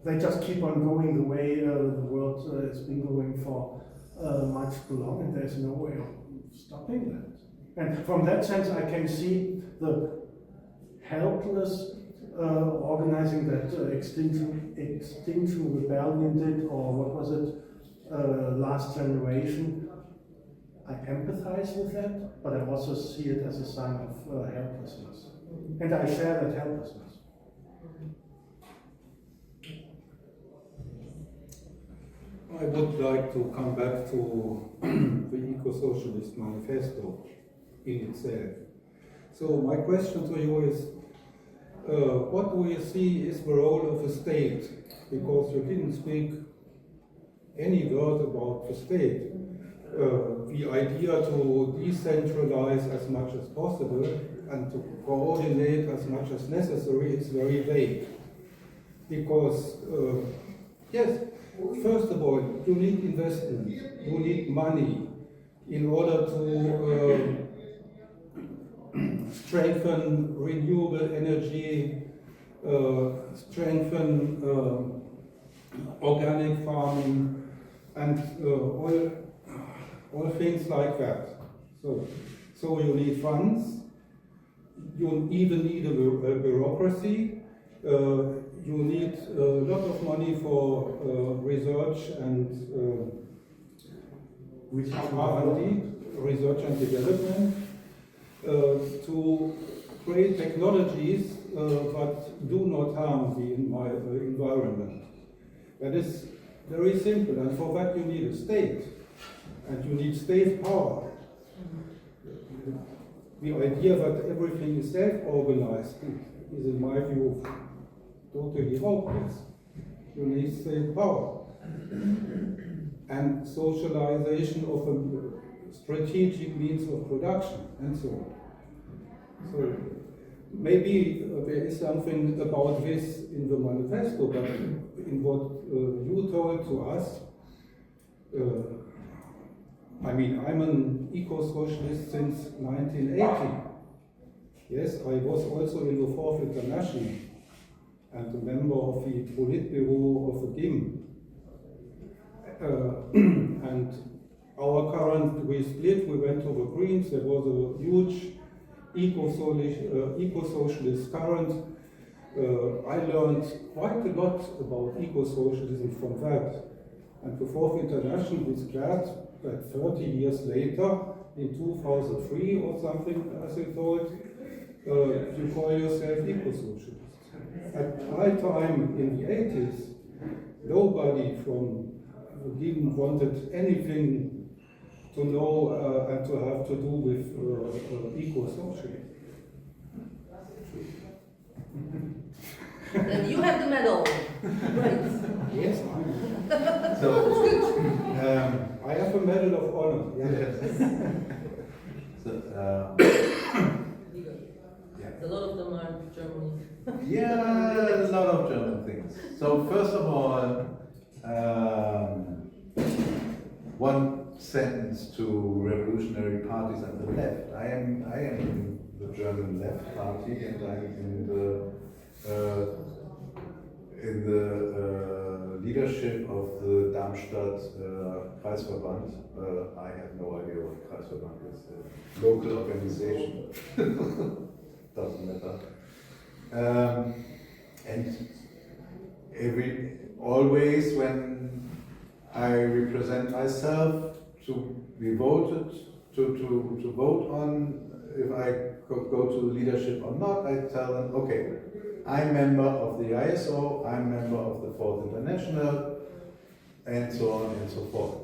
they just keep on going the way the world has been going for much too long, and there's no way of stopping that. And from that sense, I can see the helpless organizing that Extinction Rebellion did, or what was it, Last Generation. I empathize with that, but I also see it as a sign of helplessness. And I share that helplessness. I would like to come back to the Ökosozialistische Manifesto in itself. So my question to you is, what do you see is the role of the state? Because you didn't speak any word about the state. The idea to decentralize as much as possible and to coordinate as much as necessary is very vague. Because, yes, first of all, you need investment, you need money in order to strengthen renewable energy, strengthen organic farming, and all things like that. So you need funds, you even need a bureaucracy, you need a lot of money for research and R&D, research and development, to create technologies that do not harm the environment. That is very simple, and for that you need a state, and you need state power. The idea that everything is self-organized is, in my view, totally hopeless. You need state power and socialization of a strategic means of production and so on. So maybe there is something about this in the manifesto, but in what you told to us, I mean, I'm an eco-socialist since 1980. Yes, I was also in the Fourth International and a member of the Politburo of the DIM. And our current, we split, we went to the Greens, there was a huge eco-socialist current. I learned quite a lot about eco-socialism from that. And the Fourth International was glad that 30 years later, in 2003 or something, as you thought, you call yourself eco-socialist. At my time in the 80s, nobody from even wanted anything to know and to have to do with eco-socialism. And you have the medal. Right. Yes, I have a medal of honor. Yes. A lot of them are German. Yeah, a lot of German things. So first of all, one sentence to revolutionary parties and the left. I am in the German Left Party, and I'm in the leadership of the Darmstadt Kreisverband. I have no idea what Kreisverband is. A local organization. Doesn't matter. And always when I represent myself to be voted, to vote on if I go to leadership or not, I tell them, okay, I'm member of the ISO, I'm member of the Fourth International, and so on and so forth.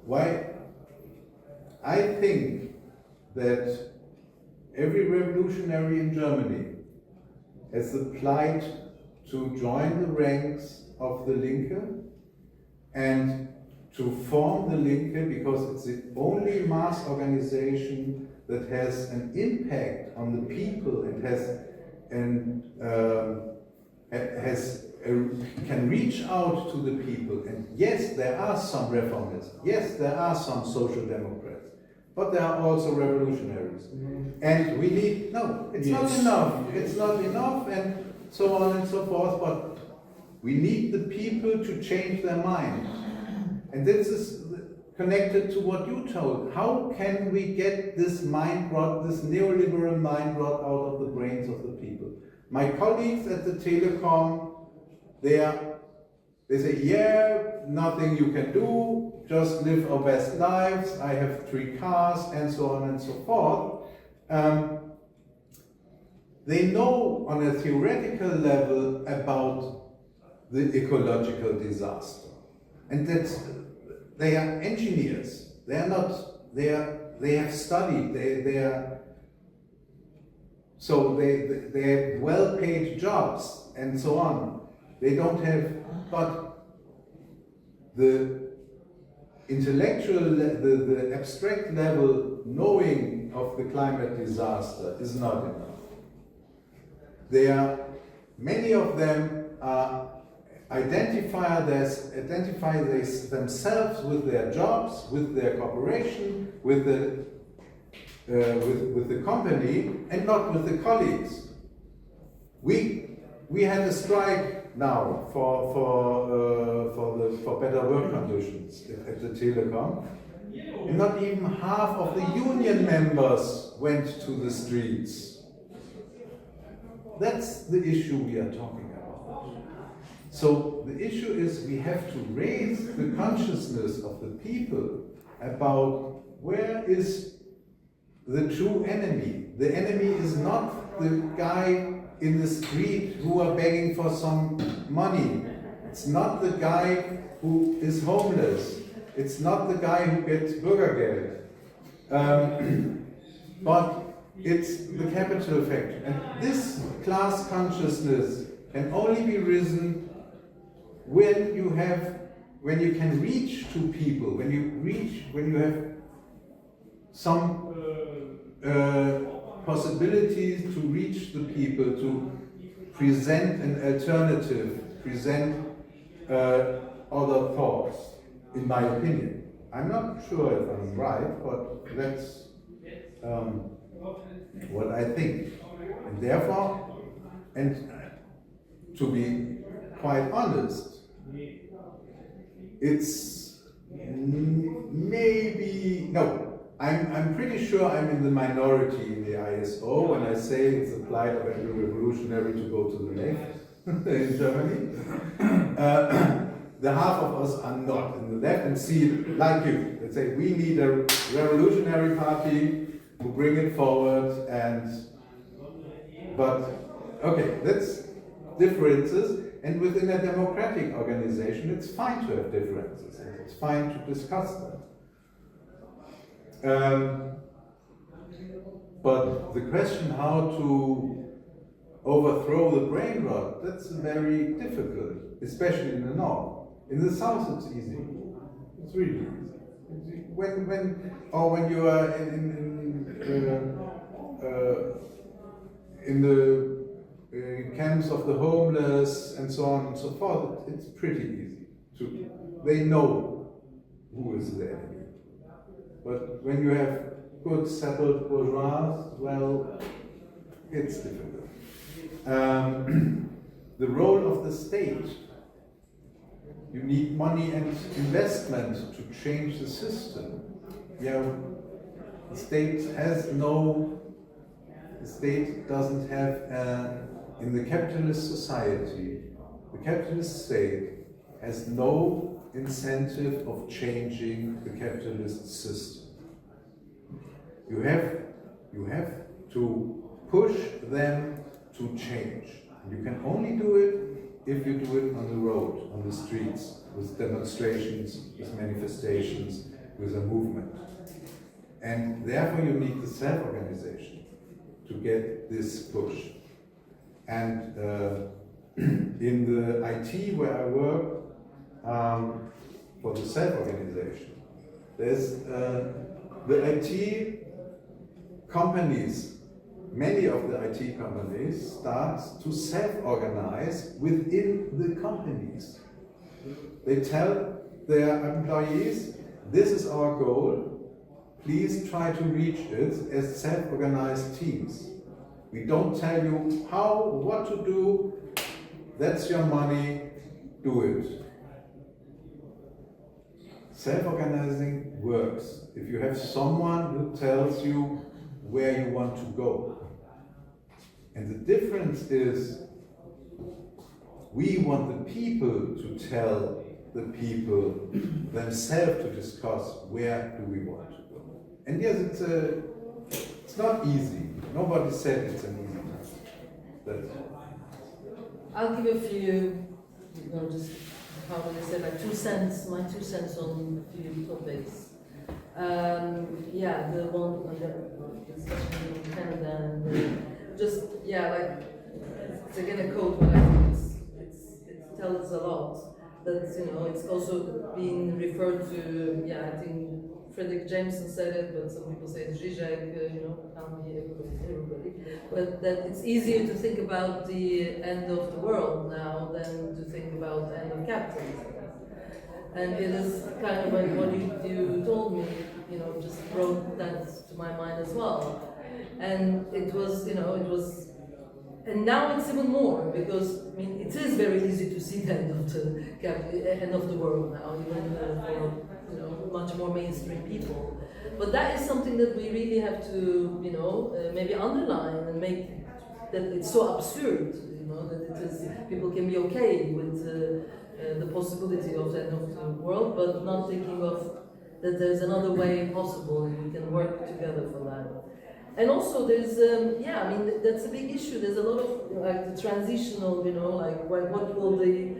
Why I think that every revolutionary in Germany has applied to join the ranks of the Linke and to form the Linke because it's the only mass organization that has an impact on the people and can reach out to the people. And yes, there are some reformists. Yes, there are some social democrats. But there are also revolutionaries. And we need, no, it's not enough. It's not enough, and so on and so forth. But we need the people to change their mind. And this is connected to what you told. How can we get this mind rot, this neoliberal mind rot out of the brains of the people? My colleagues at the Telekom, they say, yeah, nothing you can do, just live our best lives, I have 3 cars, and so on and so forth. They know on a theoretical level about the ecological disaster. And that they are engineers. They are not, they have studied, they have well-paid jobs and so on. They don't have, but the intellectual, the abstract level knowing of the climate disaster is not enough. Many of them identify themselves with their jobs, with their corporation, with the company, and not with the colleagues. We had a strike now for better work conditions at the Telekom, and not even half of the union members went to the streets. That's the issue we are talking about. So the issue is we have to raise the consciousness of the people about where is the true enemy. The enemy is not the guy in the street who are begging for some money. It's not the guy who is homeless. It's not the guy who gets Bürgergeld. But it's the capital factor. And this class consciousness can only be risen when you can reach to people, when you have some possibilities to reach the people, to present an alternative, present other thoughts, in my opinion. I'm not sure if I'm right, but that's what I think. And therefore, and to be quite honest, it's maybe, no, I'm pretty sure I'm in the minority in the ISO when I say it's the plight of every revolutionary to go to the left in Germany. The half of us are not in the left and see it like you. Let's say we need a revolutionary party to bring it forward, but okay, that's differences. And within a democratic organization, it's fine to have differences. And it's fine to discuss them. But the question how to overthrow the brain rot, that's very difficult, especially in the north. In the south, it's easy. It's really easy. When you are in the camps of the homeless and so on and so forth, it's pretty easy. They know who is the enemy. But when you have good settled bourgeois, well, it's difficult. The role of the state. You need money and investment to change the system. Yeah, the state doesn't have, in the capitalist society, the capitalist state has no incentive of changing the capitalist system. You have You have to push them to change. You can only do it if you do it on the road, on the streets, with demonstrations, with manifestations, with a movement. And therefore you need the self-organization to get this push. And in the IT where I work, for the self-organization, there's the IT companies, many of the IT companies start to self-organize within the companies. They tell their employees, this is our goal, please try to reach it as self-organized teams. We don't tell you how, what to do, that's your money, do it. Self-organizing works if you have someone who tells you where you want to go. And the difference is we want the people to tell the people themselves to discuss where do we want to go. And yes, it's not easy. Nobody said it's an easy task. But I'll give a few, just how would I say, like my 2 cents on a few topics. The one on the discussion in Canada and it's again a quote, but I think it tells a lot. That it's also being referred to. I think Frederick Jameson said it, but some people say it's Zizek. Can't be everybody. But that it's easier to think about the end of the world now than to think about the end of capitalism. And it is kind of like what you told me. Just brought that to my mind as well. And it was, and now it's even more because it is very easy to see the end of the world now, even for much more mainstream people. But that is something that we really have to, maybe underline and make that it's so absurd, that it is people can be okay with the possibility of the end of the world, but not thinking of that there's another way possible and we can work together for that. And also there's, that's a big issue. There's a lot of the transitional, what will the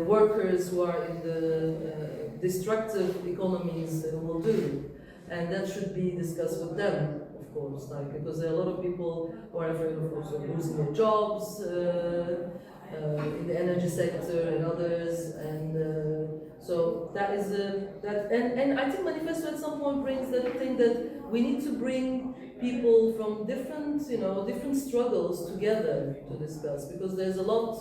workers who are in the destructive economies will do. And that should be discussed with them, of course, because there are a lot of people who are afraid, of course, of losing their jobs in the energy sector and others, and so that is and I think Manifesto at some point brings that thing that we need to bring people from different different struggles together to discuss, because there's a lot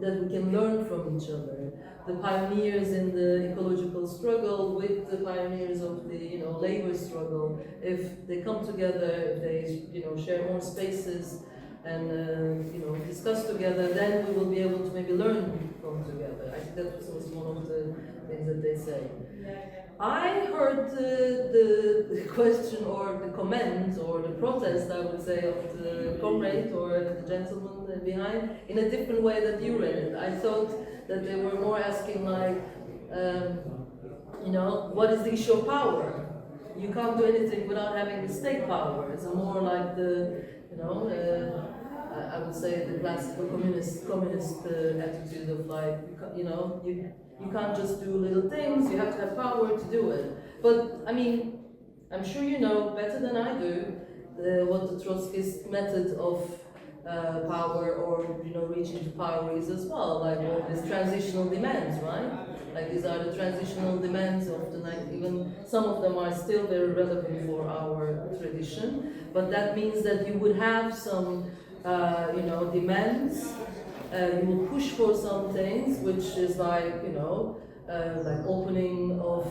that we can learn from each other. The pioneers in the ecological struggle with the pioneers of the labor struggle, if they come together, if they share more spaces and discuss together, then we will be able to maybe learn from together. I think that was one of the things that they say. I heard the question or the comment or the protest, I would say, of the comrade or the gentleman behind in a different way that you read it. I thought that they were more asking like, what is the issue of power? You can't do anything without having the state power. It's more like the, I would say the classical communist attitude of like, you can't just do little things, you have to have power to do it. But I'm sure you know better than I do what the Trotskyist method of power or reaching to power is as well, like all these transitional demands, right? Like these are the transitional demands of the night. Even some of them are still very relevant for our tradition, but that means that you would have some demands. You will push for some things, which is like opening of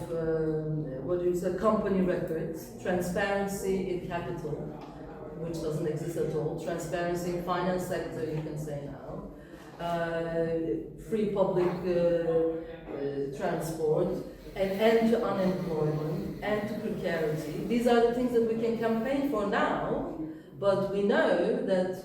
company records, transparency in capital, which doesn't exist at all, transparency in finance sector, you can say now, free public transport, an end to unemployment, end to precarity. These are the things that we can campaign for now, but we know that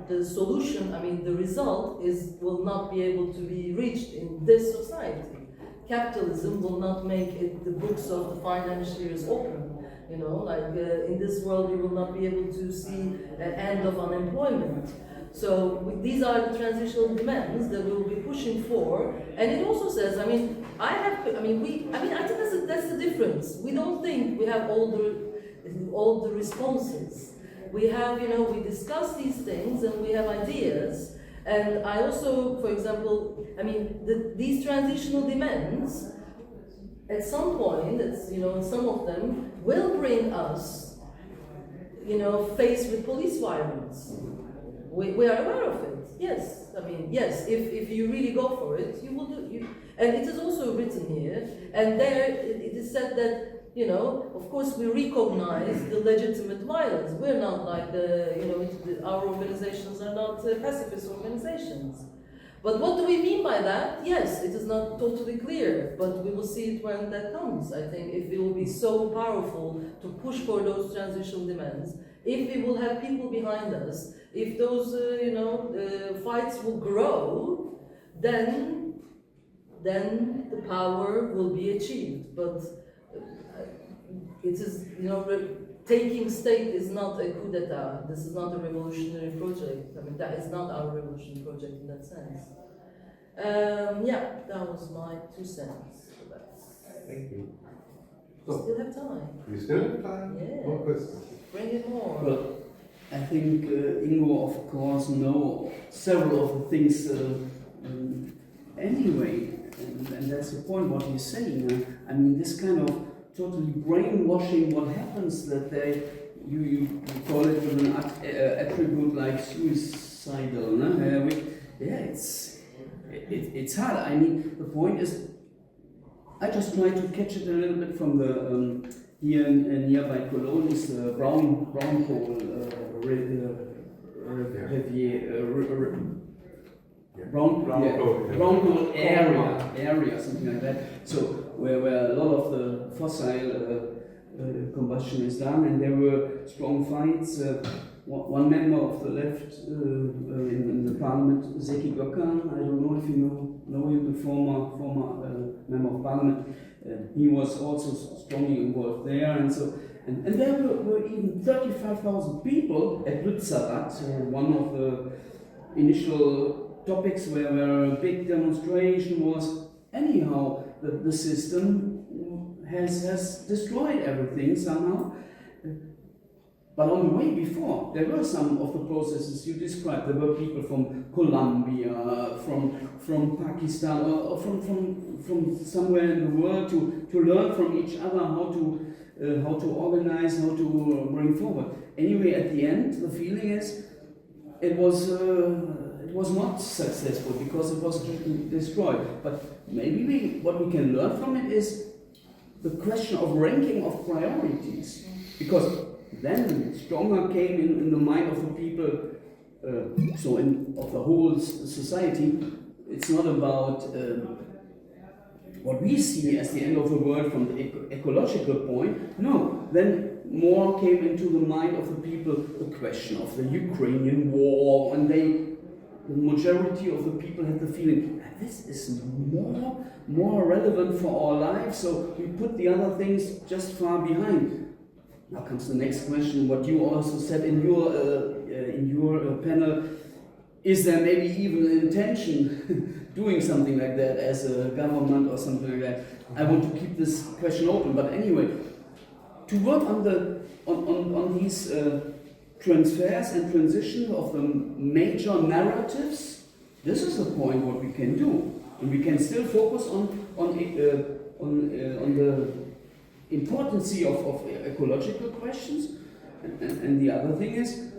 the solution, the result will not be able to be reached in this society. capitalism will not make it the books of the financiers open. You know, like in this world, you will not be able to see an end of unemployment. So these are the transitional demands that we will be pushing for. And it also says, I think that's the difference. We don't think we have all the responses. We have, we discuss these things and we have ideas. And I also, for example, these transitional demands, at some point, some of them will bring us, faced with police violence. We are aware of it. Yes, yes. If you really go for it, you will do. And it is also written here, and there it is said that of course we recognize the legitimate violence. We're not like our organizations are not pacifist organizations. But what do we mean by that? Yes, it is not totally clear, but we will see it when that comes. I think if it will be so powerful to push for those transitional demands, if we will have people behind us, if those fights will grow, then the power will be achieved. But it is taking state is not a coup d'etat. This is not a revolutionary project. That is not our revolutionary project in that sense. That was my 2 cents. Thank you. We still have time. We still have time? Yeah. More questions? Bring it more. Well, I think Ingo, of course, know several of the things anyway, and that's the point what he's saying. This kind of totally brainwashing what happens that you call it with an attribute like suicidal. No? It's hard. The point is, I just try to catch it a little bit from the here nearby Cologne is the brown coal brown coal area, something like that. So where a lot of the fossil combustion is done, and there were strong fights. One member of the left in the parliament, Zeki Gökhan, I don't know if you know him, the former member of parliament. He was also strongly involved there, and there were even 35,000 people at Lützerath, one of the initial topics where a big demonstration was. Anyhow, the system has destroyed everything somehow. But on the way before, there were some of the processes you described. There were people from Colombia, from Pakistan, or from somewhere in the world to learn from each other how to organize, how to bring forward. Anyway, at the end, the feeling is it was not successful because it was destroyed. But maybe what we can learn from it is the question of ranking of priorities, because then stronger came in the mind of the people, of the whole society. It's not about what we see as the end of the world from the ecological point. No, then more came into the mind of the people the question of the Ukrainian war, and the majority of the people had the feeling that this is more relevant for our lives, so we put the other things just far behind. Now comes the next question, what you also said in your panel. Is there maybe even an intention doing something like that as a government or something like that? I want to keep this question open, but anyway, to work on these transfers and transition of the major narratives, this is the point what we can do, and we can still focus on the importance of ecological questions, and the other thing is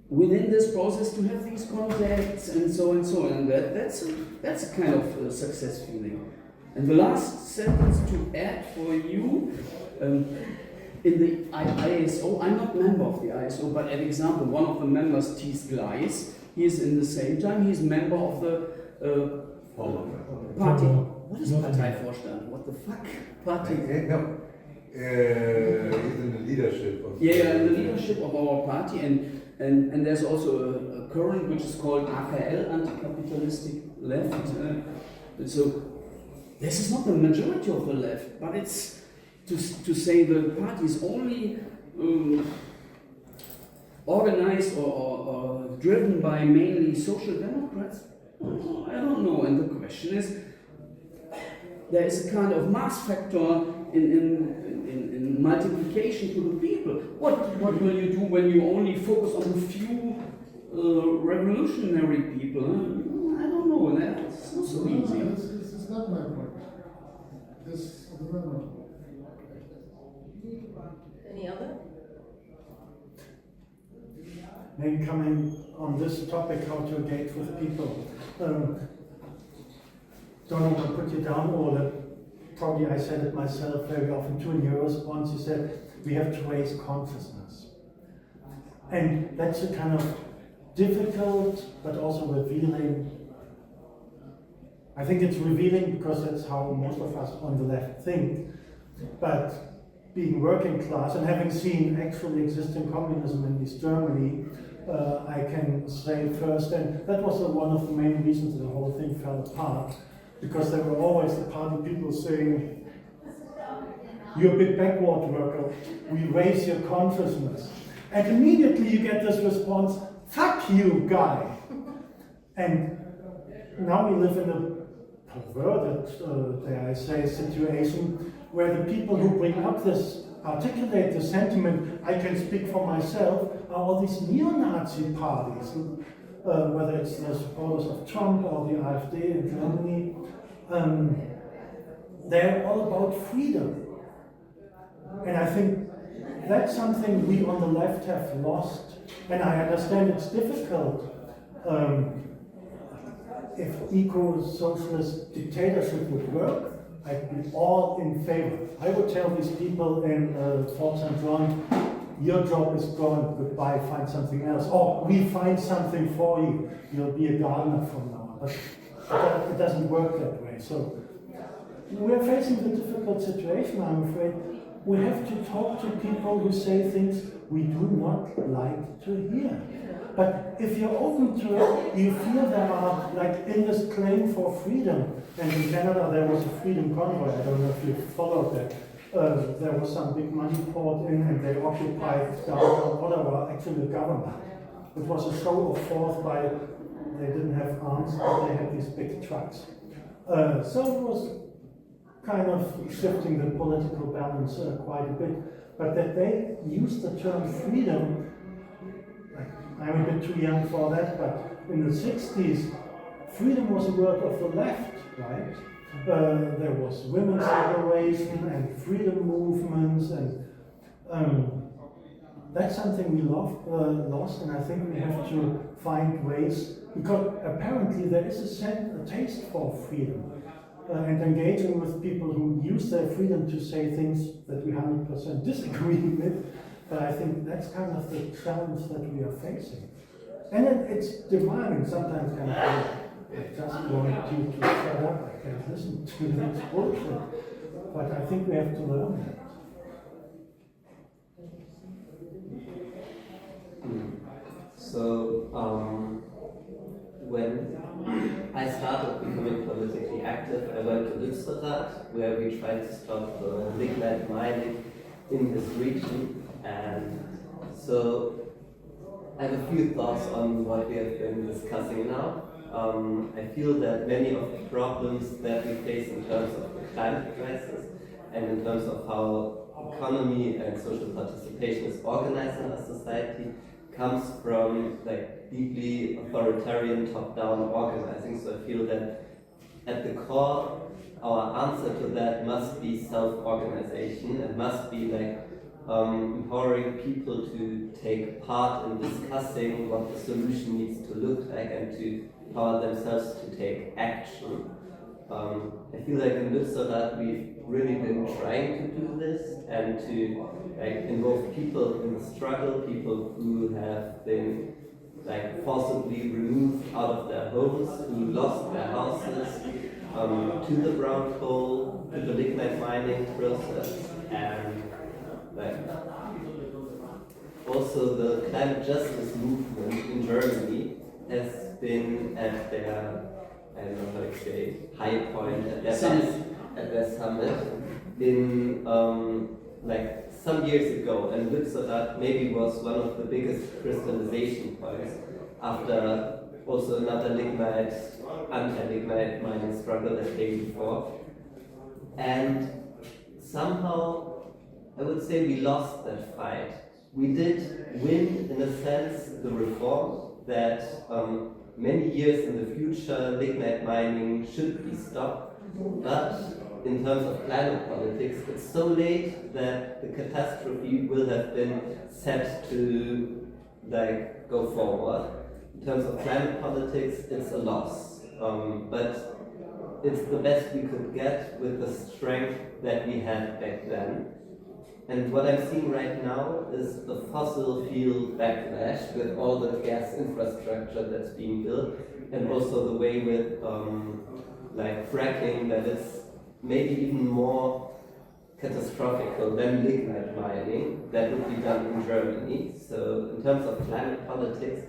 within this process to have these contacts and so on, and that's a kind of success feeling. And the last sentence to add for you, in the ISO, I'm not a member of the ISO, but an example, one of the members, Thies Gleis, he is in the same time, he's member of the party. What is Parteivorstand? What the fuck? Party? No. He's in the leadership of in the leadership of our party, and there's also a current which is called AKL, Anti-Capitalistic Left. So this is not the majority of the left, but it's to say the party is only organized or driven by mainly social democrats. I don't know, and the question is, there is a kind of mass factor in multiplication to the people. What will you do when you only focus on a few revolutionary people? I don't know, it's not so easy. This is not my point. This is not my point. Any other? Maybe coming on this topic, how to engage with people. Don't want to put you down, Ole. Probably I said it myself very often too in your response. You said we have to raise consciousness. And that's a kind of difficult but also revealing. I think it's revealing because that's how most of us on the left think. But being working class and having seen actually existing communism in East Germany, I can say first, and that was one of the main reasons the whole thing fell apart, because there were always the party people saying, you're a bit backward worker, we raise your consciousness. And immediately you get this response, fuck you, guy. And now we live in a perverted, dare I say, situation where the people who bring up this, articulate the sentiment, I can speak for myself, are all these neo-Nazi parties, whether it's the supporters of Trump or the AfD in Germany. They're all about freedom. And I think that's something we on the left have lost. And I understand it's difficult. If eco-socialist dictatorship would work, I'd be all in favor. I would tell these people in Fort St. John, your job is gone, goodbye, find something else. Or we find something for you. You'll be a gardener from now on. But it doesn't work that way. So we're facing a difficult situation, I'm afraid. We have to talk to people who say things we do not like to hear. But if you're open to it, you feel there are, like in this claim for freedom, and in Canada there was a freedom convoy, I don't know if you followed that. There was some big money poured in and they occupied downtown Ottawa, actually the government. It was a show of force by, they didn't have arms, but they had these big trucks. So it was kind of shifting the political balance quite a bit. But that they used the term freedom, I'm a bit too young for that, but in the 60s, freedom was a word of the left, right? There was women's liberation and freedom movements, and that's something we lost, and I think we have to find ways, because apparently there is a taste for freedom, and engaging with people who use their freedom to say things that we 100% disagree with. But I think that's kind of the challenge that we are facing. And it's demanding sometimes kind of, I just want you to shut up, I can't listen to this bullshit. But I think we have to learn that. So, when I started becoming politically active, I went to Lützerath, where we tried to stop the lignite mining in this region. And so I have a few thoughts on what we have been discussing now. I feel that many of the problems that we face in terms of the climate crisis and in terms of how economy and social participation is organized in our society comes from like deeply authoritarian top-down organizing. So I feel that at the core, our answer to that must be self-organization. It must be like empowering people to take part in discussing what the solution needs to look like and to empower themselves to take action. I feel like in Lützerath we've really been trying to do this and to involve people in the struggle, people who have been forcibly removed out of their homes, who lost their houses, to the brown coal, to the lignite mining process, and also the climate justice movement in Germany has been at their, I don't know how to say, high point, at their best. at their summit in like some years ago, and Lützerath maybe was one of the biggest crystallization points after also another lignite, anti-lignite mining struggle that came before. And somehow, I would say we lost that fight. We did win, in a sense, the reform that many years in the future lignite mining should be stopped, but in terms of climate politics, it's so late that the catastrophe will have been set to like go forward. In terms of climate politics, it's a loss, but it's the best we could get with the strength that we had back then. And what I'm seeing right now is the fossil fuel backlash with all the gas infrastructure that's being built, and also the way with like fracking that is maybe even more catastrophic than lignite mining that would be done in Germany. So in terms of climate politics,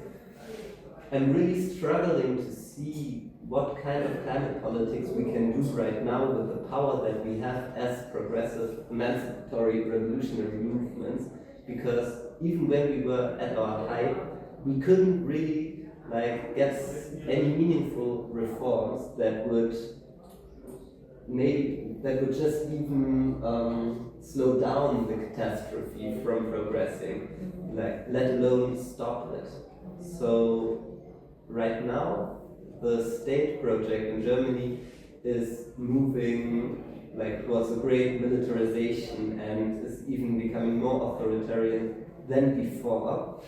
I'm really struggling to see what kind of climate politics we can do right now with the power that we have as progressive, emancipatory, revolutionary movements, because even when we were at our height, we couldn't really like get any meaningful reforms that would just even slow down the catastrophe from progressing, like let alone stop it. So right now, the state project in Germany is moving like towards a great militarization and is even becoming more authoritarian than before.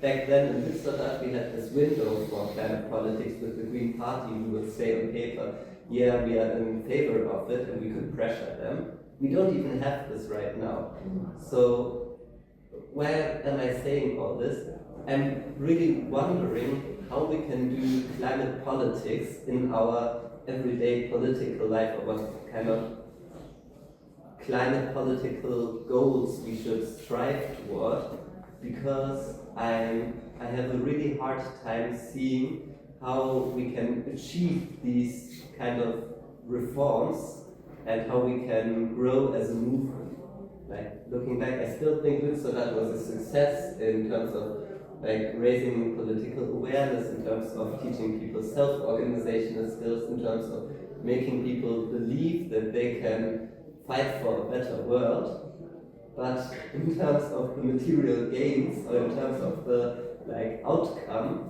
Back then in Ökosozialistisches we had this window for climate politics with the Green Party who would say on paper, yeah, we are in favor of it, and we could pressure them. We don't even have this right now. So where am I saying all this? I'm really wondering how we can do climate politics in our everyday political life, or what kind of climate political goals we should strive toward, because I have a really hard time seeing how we can achieve these kind of reforms and how we can grow as a movement. Like looking back, I still think that was a success in terms of like raising political awareness, in terms of teaching people self-organizational skills, in terms of making people believe that they can fight for a better world. But in terms of the material gains, or in terms of the like outcome,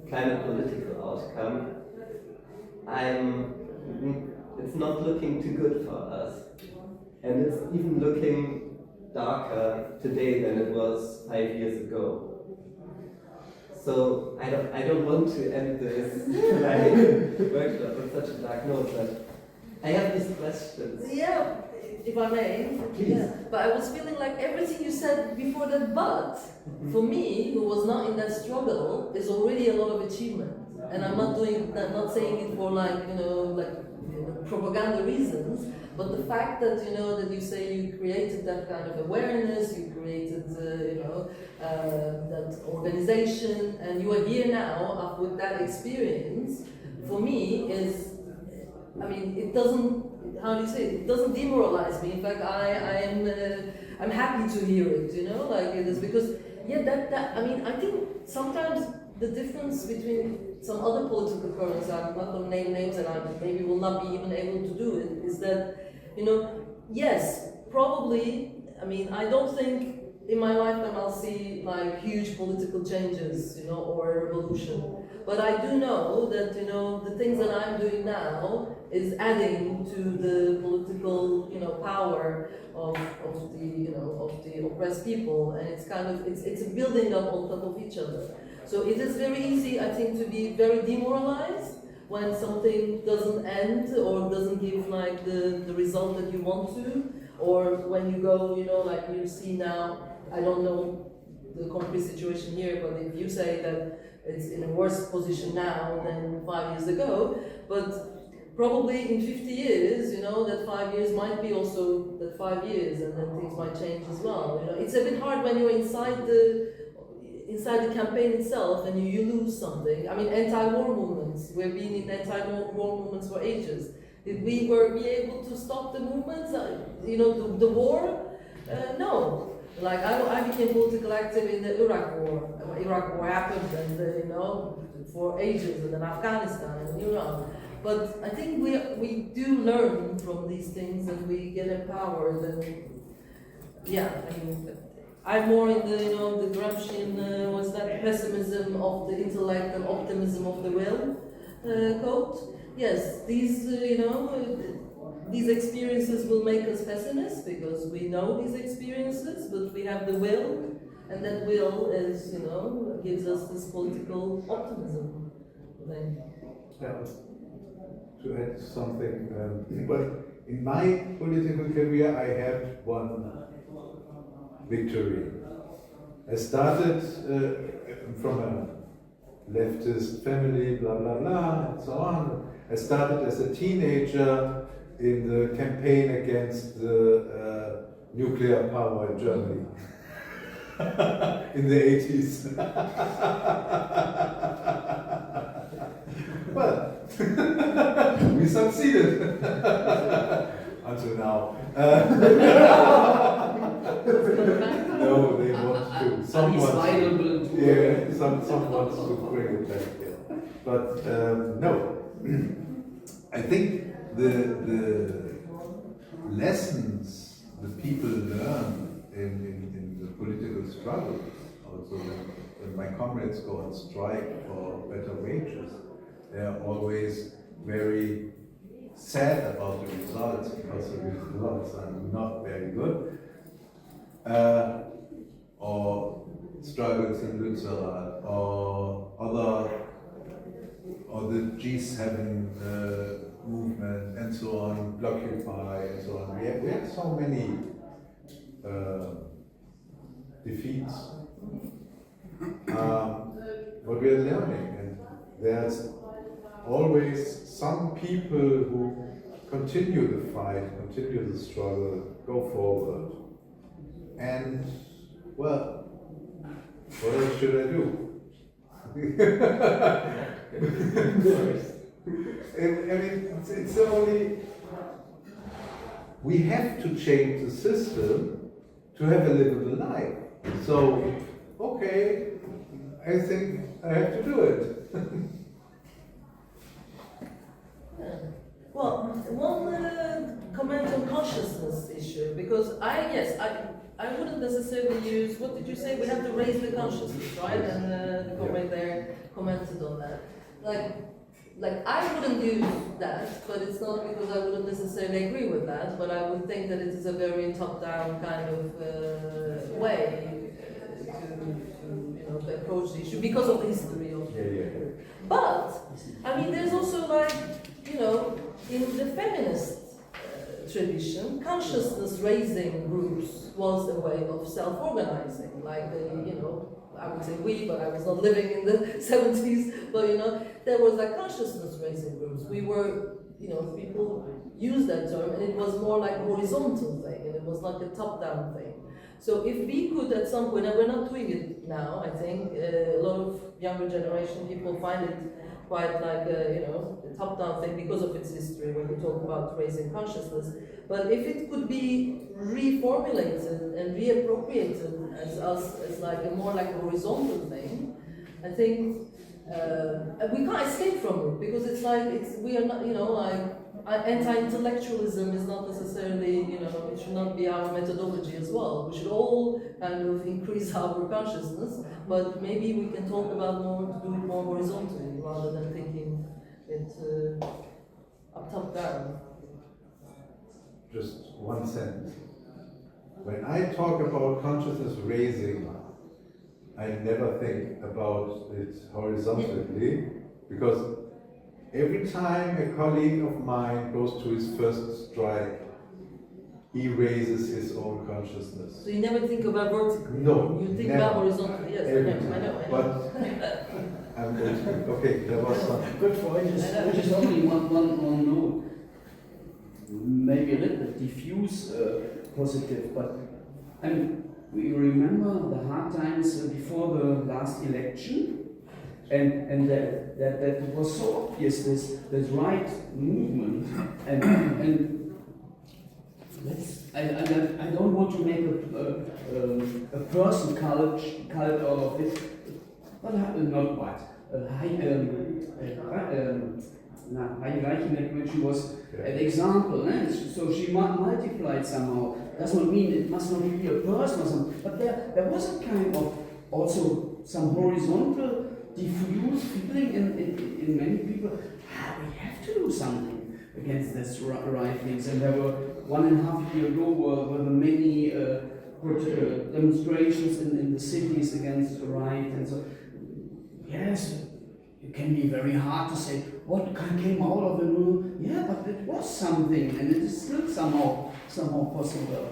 climate political outcome, it's not looking too good for us. And it's even looking darker today than it was 5 years ago. So I don't want to end this like workshop on such a dark note, but I have these questions. Yeah, if I may. Please. Yeah. But I was feeling like everything you said before that, but for me, who was not in that struggle, is already a lot of achievement. And I'm not saying it for like, propaganda reasons, but the fact that, that you say you created that kind of awareness, you created, that organization, and you are here now with that experience, for me is, it doesn't, how do you say it doesn't demoralize me. In fact, I'm happy to hear it, like it is, because, I think sometimes the difference between some other political currents, I'm not going to name names and I maybe will not be even able to do it, is that, yes, probably, I don't think in my lifetime I'll see like huge political changes, or a revolution. But I do know that, the things that I'm doing now is adding to the political, power of the oppressed people, and it's kind of, it's a building up on top of each other. So it is very easy, I think, to be very demoralized when something doesn't end or doesn't give like the result that you want to, or when you go, like you see now, I don't know the concrete situation here, but if you say that it's in a worse position now than 5 years ago, but probably in 50 years, that 5 years might be also that 5 years, and then things might change as well. It's a bit hard when you're inside the campaign itself and you lose something. Anti-war movements, we've been in anti-war movements for ages, Did we be able to stop the movements? The war? No. Like I became political active in the Iraq War. Iraq War happened, and for ages, and then Afghanistan and Iran. But I think we do learn from these things, and we get empowered. And I'm more in the Gramscian was that pessimism of the intellect and optimism of the will quote. Yes, these experiences will make us pessimists because we know these experiences, but we have the will, and that will is gives us this political optimism. To add something, well, in my political career, I had one victory. I started from a leftist family, blah blah blah, and so on. I started as a teenager in the campaign against the nuclear power in Germany in the 80s. Well, we succeeded until now. No, they want to. Some wants to bring it back here. But no, I think the lessons the people learn in the political struggle, also when my comrades go on strike for better wages, they are always very sad about the results because the results are not very good. Or struggles in Lützerath, or the G7 movement, and so on, Blockupy, and so on. We have so many defeats. But we are learning, and there's always some people who continue the fight, continue the struggle, go forward. And, well, what else should I do? I mean, it's only, we have to change the system to have a livable life. So, okay, I think I have to do it. Well, one comment on consciousness issue, because I wouldn't necessarily use, what did you say? We have to raise the consciousness, right? And the comrade there commented on that. Like I wouldn't use that, but it's not because I wouldn't necessarily agree with that, but I would think that it is a very top-down kind of way to approach the issue because of the history of it. But, I mean, there's also in the feminist tradition, consciousness-raising groups was a way of self-organizing, like I would say we, but I was not living in the 70s, but there was like consciousness-raising groups. We were, people use that term, and it was more like a horizontal thing, and it was like a top-down thing. So if we could at some point, and we're not doing it now, I think, a lot of younger generation people find it quite like a top-down thing because of its history when we talk about raising consciousness. But if it could be reformulated and reappropriated as like a more like a horizontal thing, I think we can't escape from it because we are not anti-intellectualism is not necessarily it should not be our methodology as well. We should all kind of increase our consciousness, but maybe we can talk about do it more horizontally rather than thinking it up top down. Just one sentence. When I talk about consciousness raising, I never think about it horizontally, because every time a colleague of mine goes to his first strike, he raises his own consciousness. So you never think about vertical? No, you think never. about horizontal, yes, I know. But I'm going to, okay, there was some. Good for you. Just only one note. Maybe a little bit diffuse positive, but I mean, we remember the hard times before the last election. and that was so obvious, this right movement, and I don't want to make a person cult out of it, but not what. She was an example, so she multiplied somehow. Does not mean it must not be a person or something, but there was a kind of also some horizontal diffuse feeling in many people. We have to do something against this right things, and there were 1.5 years ago were the many demonstrations in the cities against the right, and so yes. It can be very hard to say what came out of it. Yeah, but it was something, and it is still somehow possible.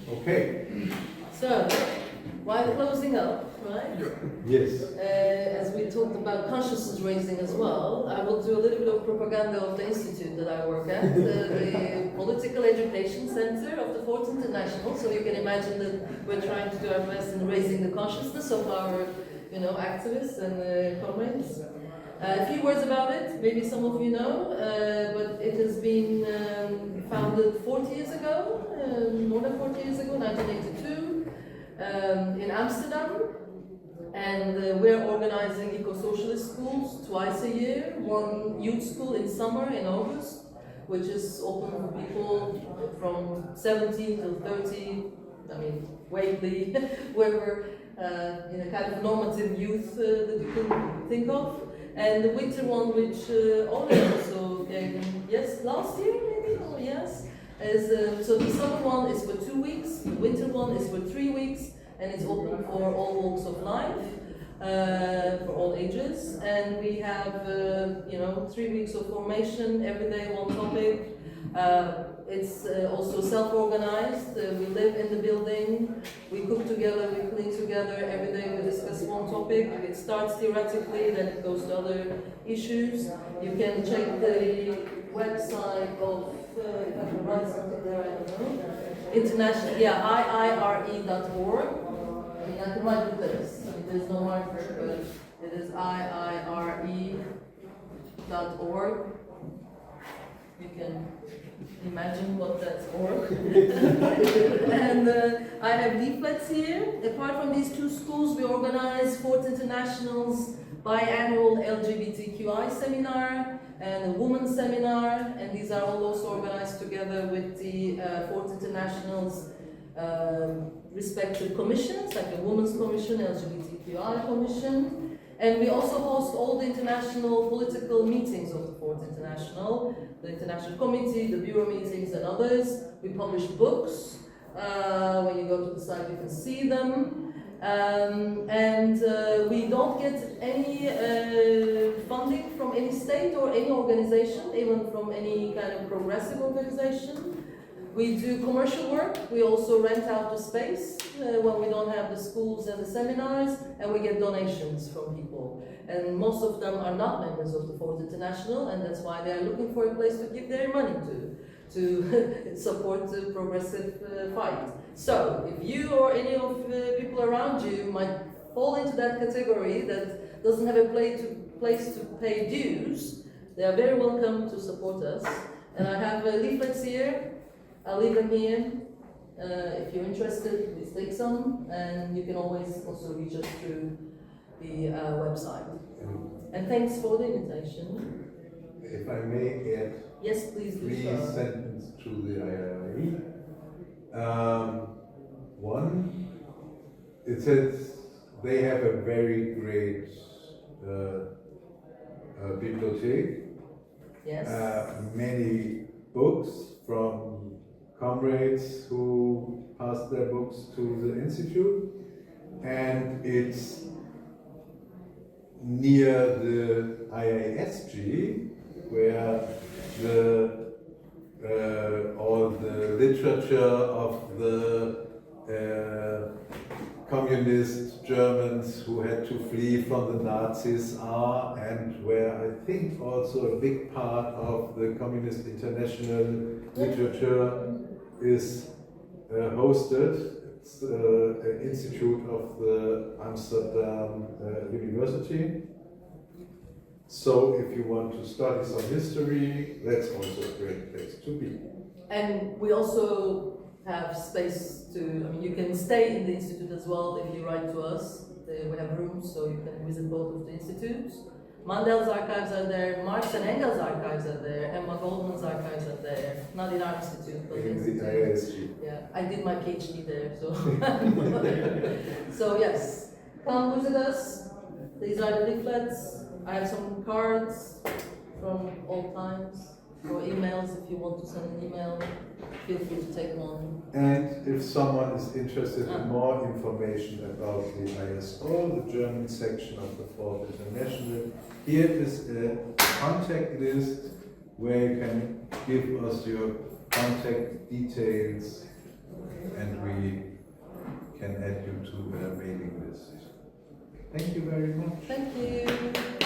Okay. So, while closing up, right? Yes. As we talked about consciousness raising as well, I will do a little bit of propaganda of the institute that I work at, the Political Education Center of the Fourth International. So you can imagine that we're trying to do our best in raising the consciousness of our activists and comrades. A few words about it, maybe some of you know, but it has been founded 40 years ago, more than 40 years ago, 1982, in Amsterdam. And we're organizing eco-socialist schools twice a year, one youth school in summer in August, which is open for people from 17 to 30, Wakely, wherever, in a kind of normative youth that you can think of. And the winter one, which Ole also gave, yes, last year maybe, or yes, is, so the summer one is for 2 weeks, the winter one is for 3 weeks, and it's open for all walks of life, for all ages. And we have, 3 weeks of formation, every day one topic. It's also self-organized. We live in the building, we cook together, we clean together, every day we discuss one topic. It starts theoretically, then it goes to other issues. You can check the website of, if I can write something there, I don't know. International, iire.org. I can write with this. There's no marker, but it is iire.org. You can imagine what that's for. And I have leaflets here. Apart from these 2 schools, we organize Fourth International's biannual LGBTQI seminar and a women's seminar, and these are all also organized together with the Fourth International's respective commissions, like the Women's Commission, LGBTQI Commission. And we also host all the international political meetings of the Fourth International, the International Committee, the Bureau meetings, and others. We publish books. When you go to the site, you can see them. And we don't get any funding from any state or any organization, even from any kind of progressive organization. We do commercial work. We also rent out the space when we don't have the schools and the seminars, and we get donations from people. And most of them are not members of the Fourth International, and that's why they are looking for a place to give their money to support the progressive fight. So, if you or any of the people around you might fall into that category that doesn't have a place to pay dues, they are very welcome to support us. And I have leaflets here. I'll leave them here. If you're interested, please take some, and you can always also reach us through the website. And thanks for the invitation. If I may add, yes, please do 3 so. sentences to the IRE. One, it says they have a very great bibliothèque. Yes. Many books from comrades who passed their books to the institute, and it's near the IASG, where all the literature of the communist Germans who had to flee from the Nazis are, and where I think also a big part of the Communist International literature is hosted. institute of the Amsterdam University. So if you want to study some history, that's also a great place to be. And we also have space to, I mean, you can stay in the institute as well if you write to us. We have rooms, so you can visit both of the institutes. Mandel's archives are there, Marx and Engels' archives are there, Emma Goldman's archives are there. Not in our institute, but In the institute. IISG. Yeah, I did my PhD there, so. So yes, come visit us. These are the leaflets. I have some cards from old times, or emails if you want to send an email. Feel free to take one. And if someone is interested in more information about the ISO, the German section of the Fourth International, here is a contact list where you can give us your contact details and we can add you to a mailing list. Thank you very much. Thank you.